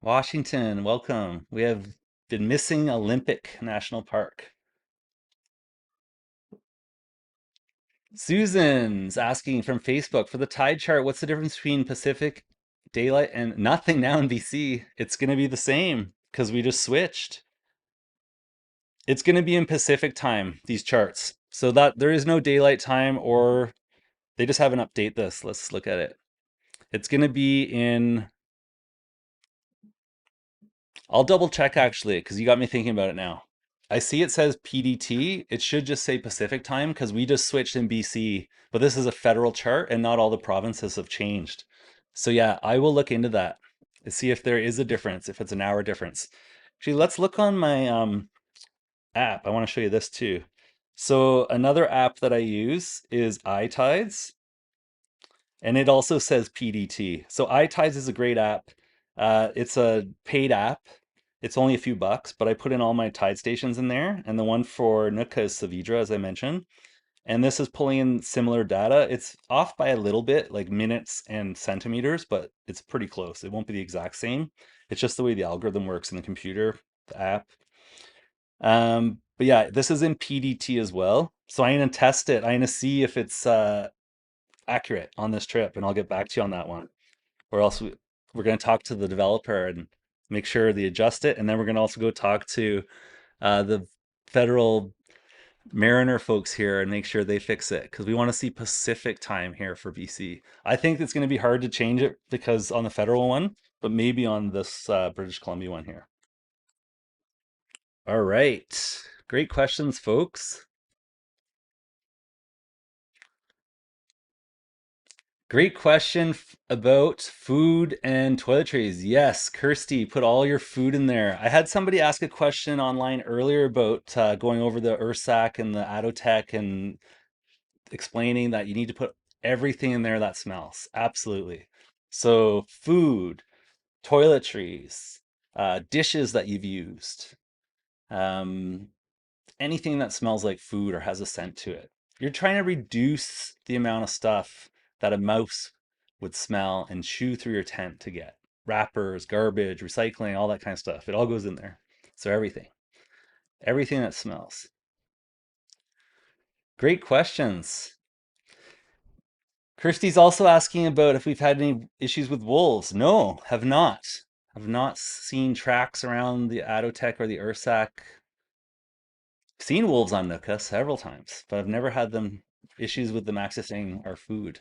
Washington, welcome. We have been missing Olympic National Park. Susan's asking from Facebook for the tide chart, what's the difference between Pacific daylight and nothing now in BC? It's going to be the same because we just switched. It's going to be in Pacific time, these charts. So that there is no daylight time, or they just haven't updated this. Let's look at it. It's going to be in, I'll double check actually, because you got me thinking about it now. I see it says PDT. It should just say Pacific time because we just switched in BC, but this is a federal chart and not all the provinces have changed. So yeah, I will look into that to see if there is a difference, if it's an hour difference. Actually, let's look on my app. I want to show you this too. So another app that I use is iTides, and it also says PDT. So iTides is a great app. It's a paid app. It's only a few bucks, but I put in all my tide stations in there, and the one for Nootka is Savidra, as I mentioned. And this is pulling in similar data. It's off by a little bit, like minutes and centimeters, but it's pretty close. It won't be the exact same. It's just the way the algorithm works in the computer, the app. But yeah, this is in PDT as well. So I'm gonna test it. I'm gonna see if it's accurate on this trip, and I'll get back to you on that one. Or else we're gonna talk to the developer and make sure they adjust it, and then we're gonna also go talk to the federal Mariner folks here and make sure they fix it because we want to see Pacific time here for BC. I think it's going to be hard to change it because on the federal one, but maybe on this British Columbia one here. All right. Great questions, folks. Great question about food and toiletries. Yes, Kirsty, put all your food in there. I had somebody ask a question online earlier about going over the URSAC and the Adotech and explaining that you need to put everything in there that smells. Absolutely. So, food, toiletries, dishes that you've used, um, anything that smells like food or has a scent to it. You're trying to reduce the amount of stuff that a mouse would smell and chew through your tent to get. Wrappers, garbage, recycling, all that kind of stuff. It all goes in there. So, everything that smells. Great questions. Kirsty's also asking about if we've had any issues with wolves. No, have not. Have not seen tracks around the Adotech or the Ursac. Seen wolves on Nootka several times, but I've never had them issues with them accessing our food.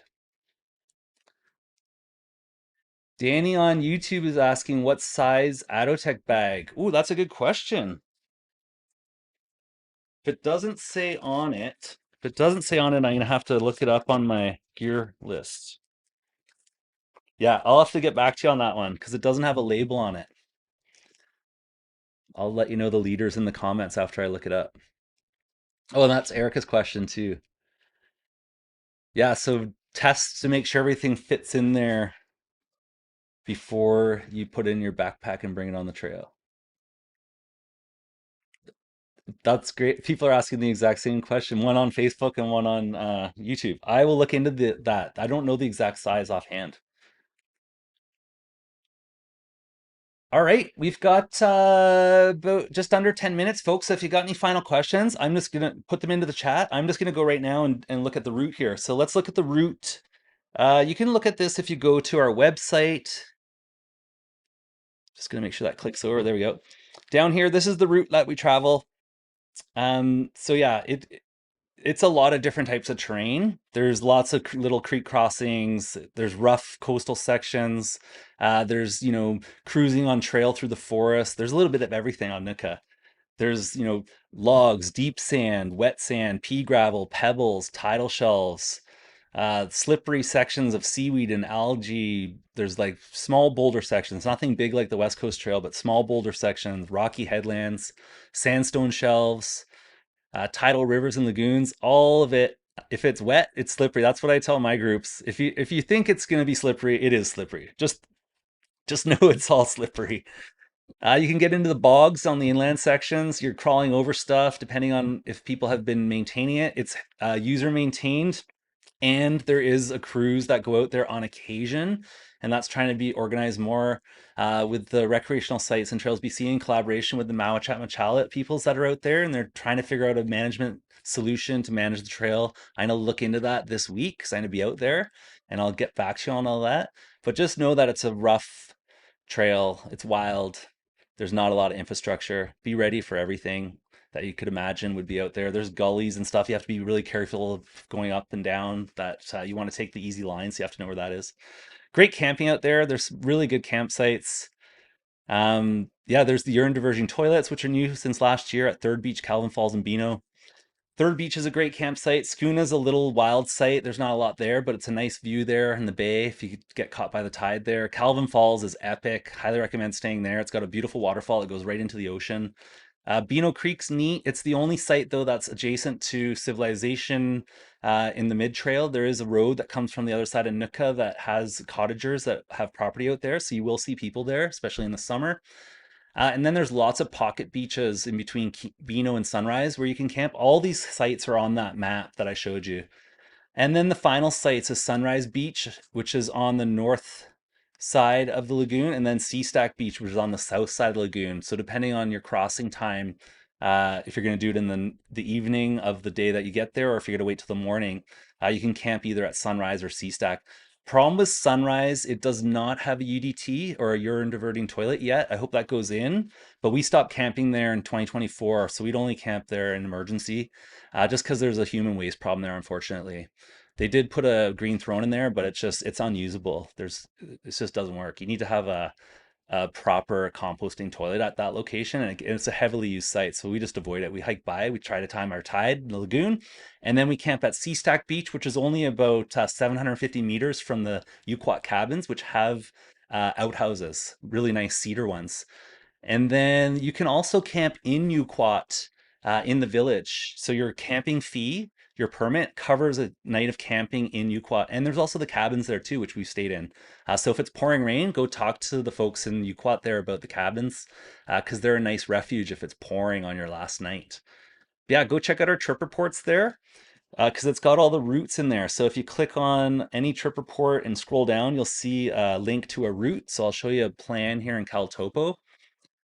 Danny on YouTube is asking what size Adotech bag. Ooh, that's a good question. If it doesn't say on it, I'm gonna have to look it up on my gear list. Yeah, I'll have to get back to you on that one because it doesn't have a label on it. I'll let you know the leaders in the comments after I look it up. Oh, and that's Erica's question too. Yeah, so test to make sure everything fits in there before you put it in your backpack and bring it on the trail. That's great. People are asking the exact same question, one on Facebook and one on YouTube. I will look into that. I don't know the exact size offhand. All right, we've got about just under 10 minutes, folks. So if you got any final questions, I'm just gonna put them into the chat. I'm just gonna go right now and look at the route here. So let's look at the route. You can look at this if you go to our website. Just gonna make sure that clicks over. There we go. Down here, this is the route that we travel. So yeah, it's a lot of different types of terrain. There's lots of little creek crossings. There's rough coastal sections. There's, cruising on trail through the forest. There's a little bit of everything on Nootka. There's, logs, deep sand, wet sand, pea gravel, pebbles, tidal shelves, slippery sections of seaweed and algae. There's like small boulder sections, nothing big like the West Coast Trail, but small boulder sections, rocky headlands, sandstone shelves, tidal rivers and lagoons, all of it. If it's wet, it's slippery. That's what I tell my groups. If you think it's going to be slippery, it is slippery. Just know it's all slippery. You can get into the bogs on the inland sections. You're crawling over stuff, depending on if people have been maintaining it. It's user maintained, and there is a cruise that go out there on occasion, and that's trying to be organized more with the recreational sites and Trails BC in collaboration with the Mawachat Machalit peoples that are out there, and they're trying to figure out a management solution to manage the trail. I'm gonna look into that this week because I'm gonna be out there, and I'll get back to you on all that. But just know that it's a rough trail. It's wild. There's not a lot of infrastructure. Be ready for everything that you could imagine would be out there. There's gullies and stuff. You have to be really careful of going up and down. That you want to take the easy lines. So you have to know where that is. Great camping out there. There's really good campsites. Yeah, there's the urine diversion toilets, which are new since last year at Third Beach, Calvin Falls, and Beano. Third Beach is a great campsite. Schoona's a little wild site. There's not a lot there, but it's a nice view there in the bay if you get caught by the tide there. Calvin Falls is epic. Highly recommend staying there. It's got a beautiful waterfall that goes right into the ocean. Beano Creek's neat. It's the only site, though, that's adjacent to civilization in the mid trail. There is a road that comes from the other side of Nootka that has cottagers that have property out there. So you will see people there, especially in the summer. And then there's lots of pocket beaches in between Beano and Sunrise where you can camp. All these sites are on that map that I showed you. And then the final site's is Sunrise Beach, which is on the north side of the lagoon, and then Sea Stack Beach, which is on the south side of the lagoon. So depending on your crossing time, if you're going to do it in the evening of the day that you get there, or if you're going to wait till the morning, you can camp either at Sunrise or Sea Stack. Problem with Sunrise, it does not have a UDT or a urine diverting toilet yet. I hope that goes in, but we stopped camping there in 2024, so we'd only camp there in emergency, just because there's a human waste problem there, unfortunately. They did put a green throne in there, but it's unusable. It just doesn't work. You need to have a proper composting toilet at that location, and it's a heavily used site, so we just avoid it. We hike by, we try to time our tide in the lagoon, and then we camp at Sea Stack Beach, which is only about 750 meters from the Uquat cabins, which have outhouses, really nice cedar ones. And then you can also camp in Uquat in the village. So your camping fee, your permit covers a night of camping in Uquat. And there's also the cabins there too, which we've stayed in. So if it's pouring rain, go talk to the folks in Uquat there about the cabins because they're a nice refuge if it's pouring on your last night. Yeah, go check out our trip reports there because it's got all the routes in there. So if you click on any trip report and scroll down, you'll see a link to a route. So I'll show you a plan here in Caltopo.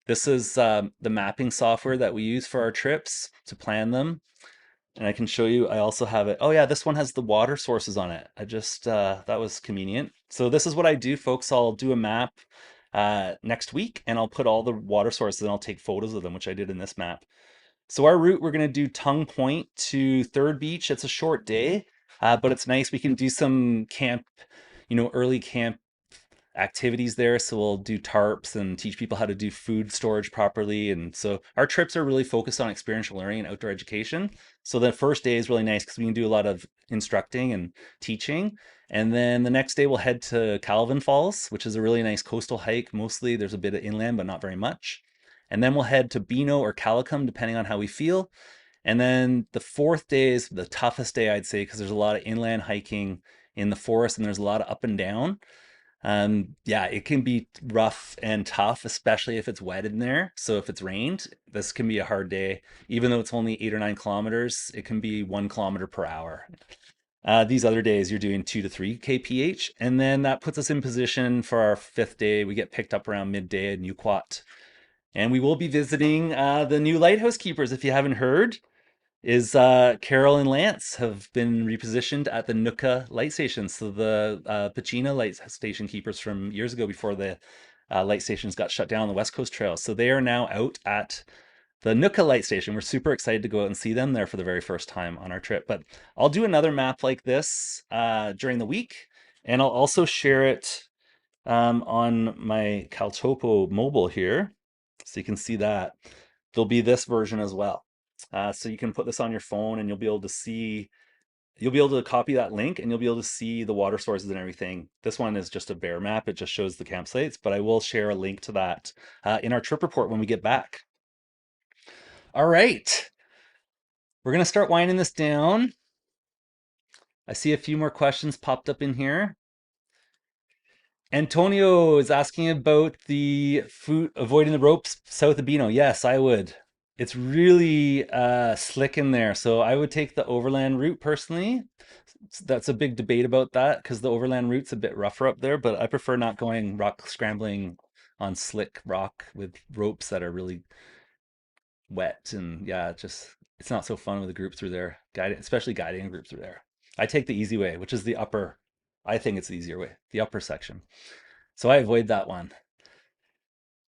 This is the mapping software that we use for our trips to plan them. And I can show you, I also have it. Oh yeah, this one has the water sources on it. That was convenient. So this is what I do, folks. I'll do a map next week and I'll put all the water sources and I'll take photos of them, which I did in this map. So our route, we're gonna do Tongue Point to Third Beach. It's a short day, but it's nice. We can do some camp, early camp activities there. So we'll do tarps and teach people how to do food storage properly. And so our trips are really focused on experiential learning and outdoor education. So the first day is really nice because we can do a lot of instructing and teaching. And then the next day we'll head to Calvin Falls, which is a really nice coastal hike. Mostly there's a bit of inland, but not very much. And then we'll head to Beano or Calicum, depending on how we feel. And then the fourth day is the toughest day, I'd say, because there's a lot of inland hiking in the forest and there's a lot of up and down. Yeah, it can be rough and tough, especially if it's wet in there. So if it's rained, this can be a hard day. Even though it's only 8 or 9 kilometers, it can be 1 kilometer per hour. These other days, you're doing 2 to 3 kph, and then that puts us in position for our fifth day. We get picked up around midday at Nuquat, and we will be visiting the new lighthouse keepers. If you haven't heard, is Carol and Lance have been repositioned at the Nootka light station. So the Pachina light station keepers from years ago before the light stations got shut down on the West Coast Trail. So they are now out at the Nootka light station. We're super excited to go out and see them there for the very first time on our trip. But I'll do another map like this during the week, and I'll also share it on my Caltopo mobile here. So you can see that. There'll be this version as well. So you can put this on your phone and you'll be able to copy that link and you'll be able to see the water sources and everything. This one is just a bare map. It just shows the campsites, but I will share a link to that in our trip report when we get back. All right. We're going to start winding this down. I see a few more questions popped up in here. Antonio is asking about the food, avoiding the ropes south of Beano. Yes, I would. It's really slick in there. So I would take the overland route personally. That's a big debate about that because the overland route's a bit rougher up there, but I prefer not going rock scrambling on slick rock with ropes that are really wet. And yeah, it's not so fun with a group through there, especially guiding a group through there. I take the easy way, which is the upper. I think it's the easier way, the upper section. So I avoid that one.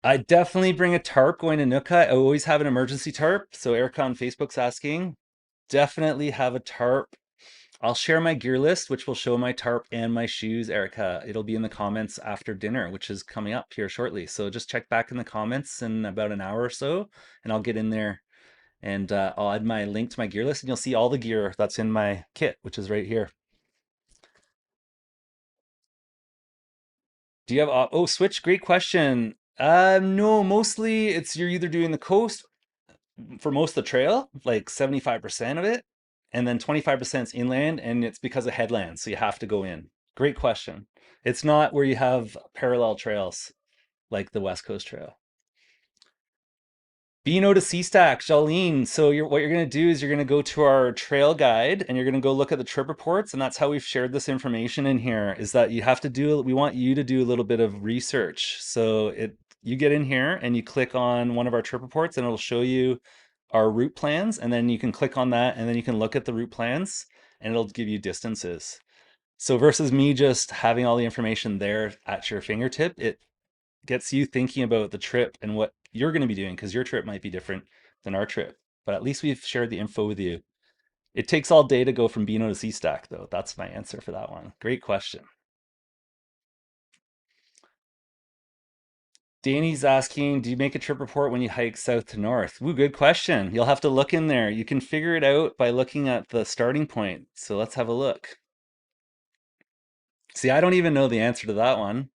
I definitely bring a tarp going to Nootka. I always have an emergency tarp. So Erica on Facebook's asking. Definitely have a tarp. I'll share my gear list, which will show my tarp and my shoes, Erica. It'll be in the comments after dinner, which is coming up here shortly. So just check back in the comments in about an hour or so, and I'll get in there and I'll add my link to my gear list, and you'll see all the gear that's in my kit, which is right here. Do you have switch? Great question. No, mostly you're either doing the coast for most of the trail, like 75% of it, and then 25% is inland, and it's because of headlands, so you have to go in. Great question. It's not where you have parallel trails like the West Coast Trail. Beano to C-Stack, Jolene. So what you're going to do is you're going to go to our trail guide and you're going to go look at the trip reports. And that's how we've shared this information in here, is that you have to do, we want you to do a little bit of research. So you get in here and you click on one of our trip reports and it'll show you our route plans. And then you can click on that and then you can look at the route plans and it'll give you distances. So versus me just having all the information there at your fingertip, it gets you thinking about the trip and what you're going to be doing, because your trip might be different than our trip. But at least we've shared the info with you. It takes all day to go from Beano to C-Stack, though. That's my answer for that one. Great question. Danny's asking, do you make a trip report when you hike south to north? Ooh, good question. You'll have to look in there. You can figure it out by looking at the starting point. So let's have a look. See, I don't even know the answer to that one.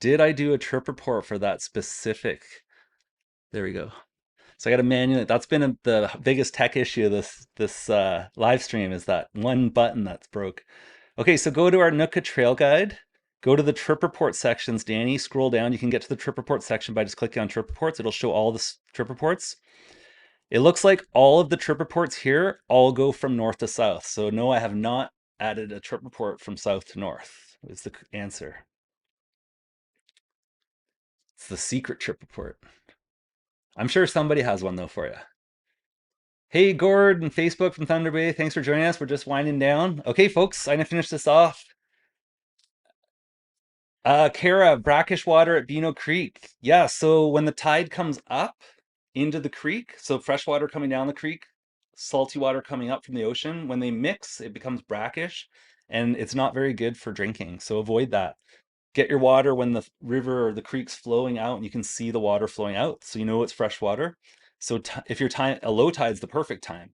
Did I do a trip report for that specific? There we go. So I got to manually. That's been the biggest tech issue of this live stream, is that one button that's broke. Okay, so go to our Nootka Trail guide. Go to the trip report sections, Danny. Scroll down. You can get to the trip report section by just clicking on trip reports. It'll show all the trip reports. It looks like all of the trip reports here all go from north to south. So no, I have not added a trip report from south to north, is the answer. It's the secret trip report. I'm sure somebody has one though for you. Hey, Gord and Facebook from Thunder Bay. Thanks for joining us. We're just winding down. Okay, folks, I'm gonna finish this off. Kara, brackish water at Beano Creek. Yeah, so when the tide comes up into the creek, so fresh water coming down the creek, salty water coming up from the ocean, when they mix, it becomes brackish and it's not very good for drinking. So avoid that. Get your water when the river or the creek's flowing out and you can see the water flowing out, so you know it's fresh water. So if your time, a low tide's the perfect time.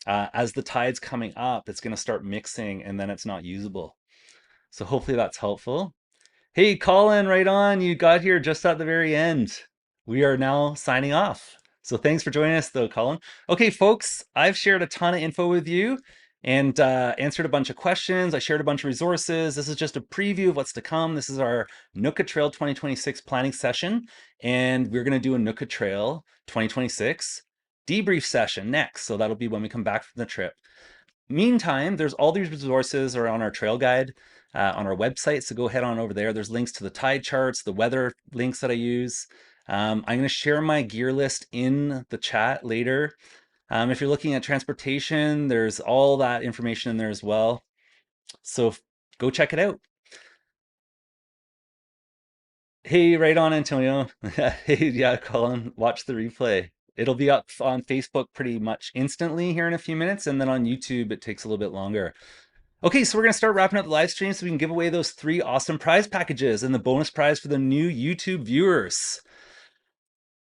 As the tide's coming up, it's going to start mixing and then it's not usable. So hopefully that's helpful. Hey, Colin, right on. You got here just at the very end. We are now signing off. So thanks for joining us, though, Colin. Okay, folks, I've shared a ton of info with you and answered a bunch of questions. I shared a bunch of resources. This is just a preview of what's to come. This is our Nootka Trail 2026 planning session, and we're going to do a Nootka Trail 2026 debrief session next. So that'll be when we come back from the trip. Meantime, there's all these resources are on our trail guide on our website. So go head on over there. There's links to the tide charts, the weather links that I use. I'm going to share my gear list in the chat later. If you're looking at transportation, there's all that information in there as well. So go check it out. Hey, right on, Antonio. Hey, yeah, Colin, watch the replay. It'll be up on Facebook pretty much instantly here in a few minutes, and then on YouTube it takes a little bit longer. Okay, so we're gonna start wrapping up the live stream so we can give away those 3 awesome prize packages and the bonus prize for the new YouTube viewers.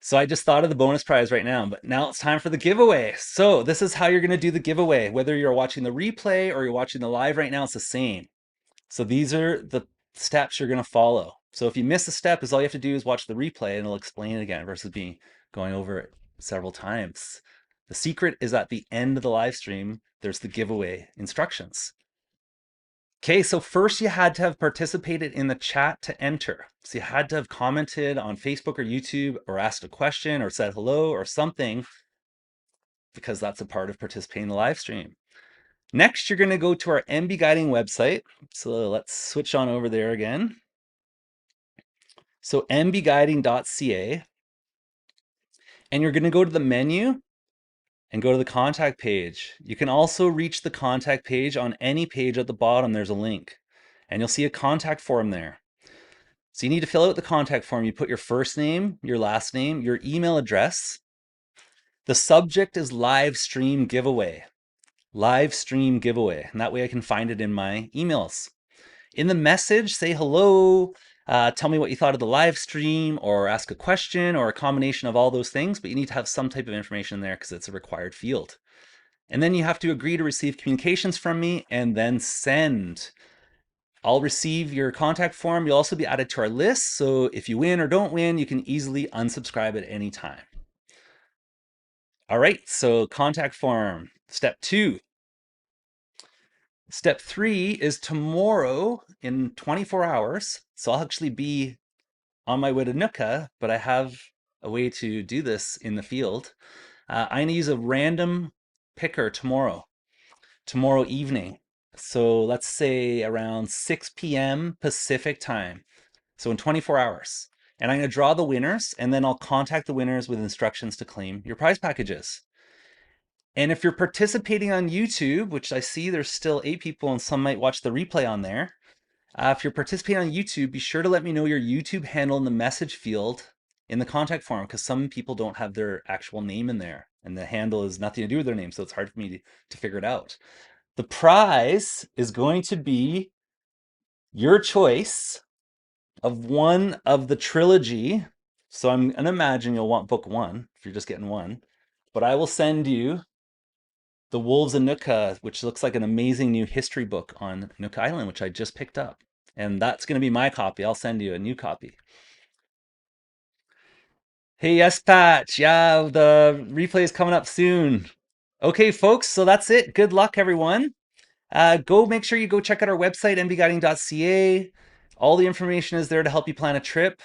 So I just thought of the bonus prize right now, but now it's time for the giveaway. So this is how you're gonna do the giveaway. Whether you're watching the replay or you're watching the live right now, it's the same. So these are the steps you're gonna follow. So if you miss a step, all you have to do is watch the replay and it'll explain it again versus me going over it several times. The secret is at the end of the live stream, there's the giveaway instructions. Okay, so first you had to have participated in the chat to enter. So you had to have commented on Facebook or YouTube or asked a question or said hello or something, because that's a part of participating in the live stream. Next, you're going to go to our MB Guiding website. So let's switch on over there again. So mbguiding.ca. And you're going to go to the menu and go to the contact page. You can also reach the contact page on any page at the bottom. There's a link and you'll see a contact form there. So you need to fill out the contact form. You put your first name, your last name, your email address. The subject is live stream giveaway. Live stream giveaway. And that way I can find it in my emails. In the message, say hello, tell me what you thought of the live stream, or ask a question, or a combination of all those things, but you need to have some type of information there because it's a required field. And then you have to agree to receive communications from me and then send. I'll receive your contact form. You'll also be added to our list. So if you win or don't win, you can easily unsubscribe at any time. All right, so contact form, step 2. Step 3 is tomorrow in 24 hours. So I'll actually be on my way to Nootka, but I have a way to do this in the field. I'm going to use a random picker tomorrow evening. So let's say around 6 p.m. Pacific time. So in 24 hours. And I'm going to draw the winners, and then I'll contact the winners with instructions to claim your prize packages. And if you're participating on YouTube, which I see there's still 8 people and some might watch the replay on there, if you're participating on YouTube, be sure to let me know your YouTube handle in the message field in the contact form, because some people don't have their actual name in there and the handle has nothing to do with their name, so it's hard for me to figure it out. The prize is going to be your choice of one of the trilogy. So I'm going to imagine you'll want book 1 if you're just getting 1. But I will send you The Wolves of Nootka, which looks like an amazing new history book on Nootka Island, which I just picked up. And that's going to be my copy. I'll send you a new copy. Hey, yes, Patch. Yeah, the replay is coming up soon. Okay, folks, so that's it. Good luck, everyone. Go make sure you go check out our website, mbguiding.ca. All the information is there to help you plan a trip.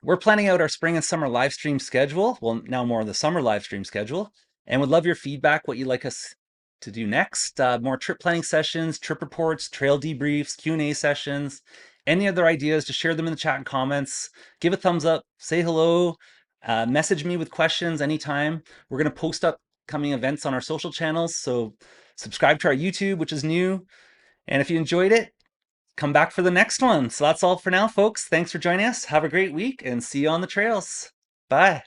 We're planning out our spring and summer live stream schedule. Well, now more of the summer live stream schedule. And would love your feedback, what you'd like us to do next. More trip planning sessions, trip reports, trail debriefs, Q&A sessions. Any other ideas, just share them in the chat and comments. Give a thumbs up, say hello, message me with questions anytime. We're going to post upcoming events on our social channels, so subscribe to our YouTube, which is new. And if you enjoyed it, come back for the next one. So that's all for now, folks. Thanks for joining us. Have a great week and see you on the trails. Bye.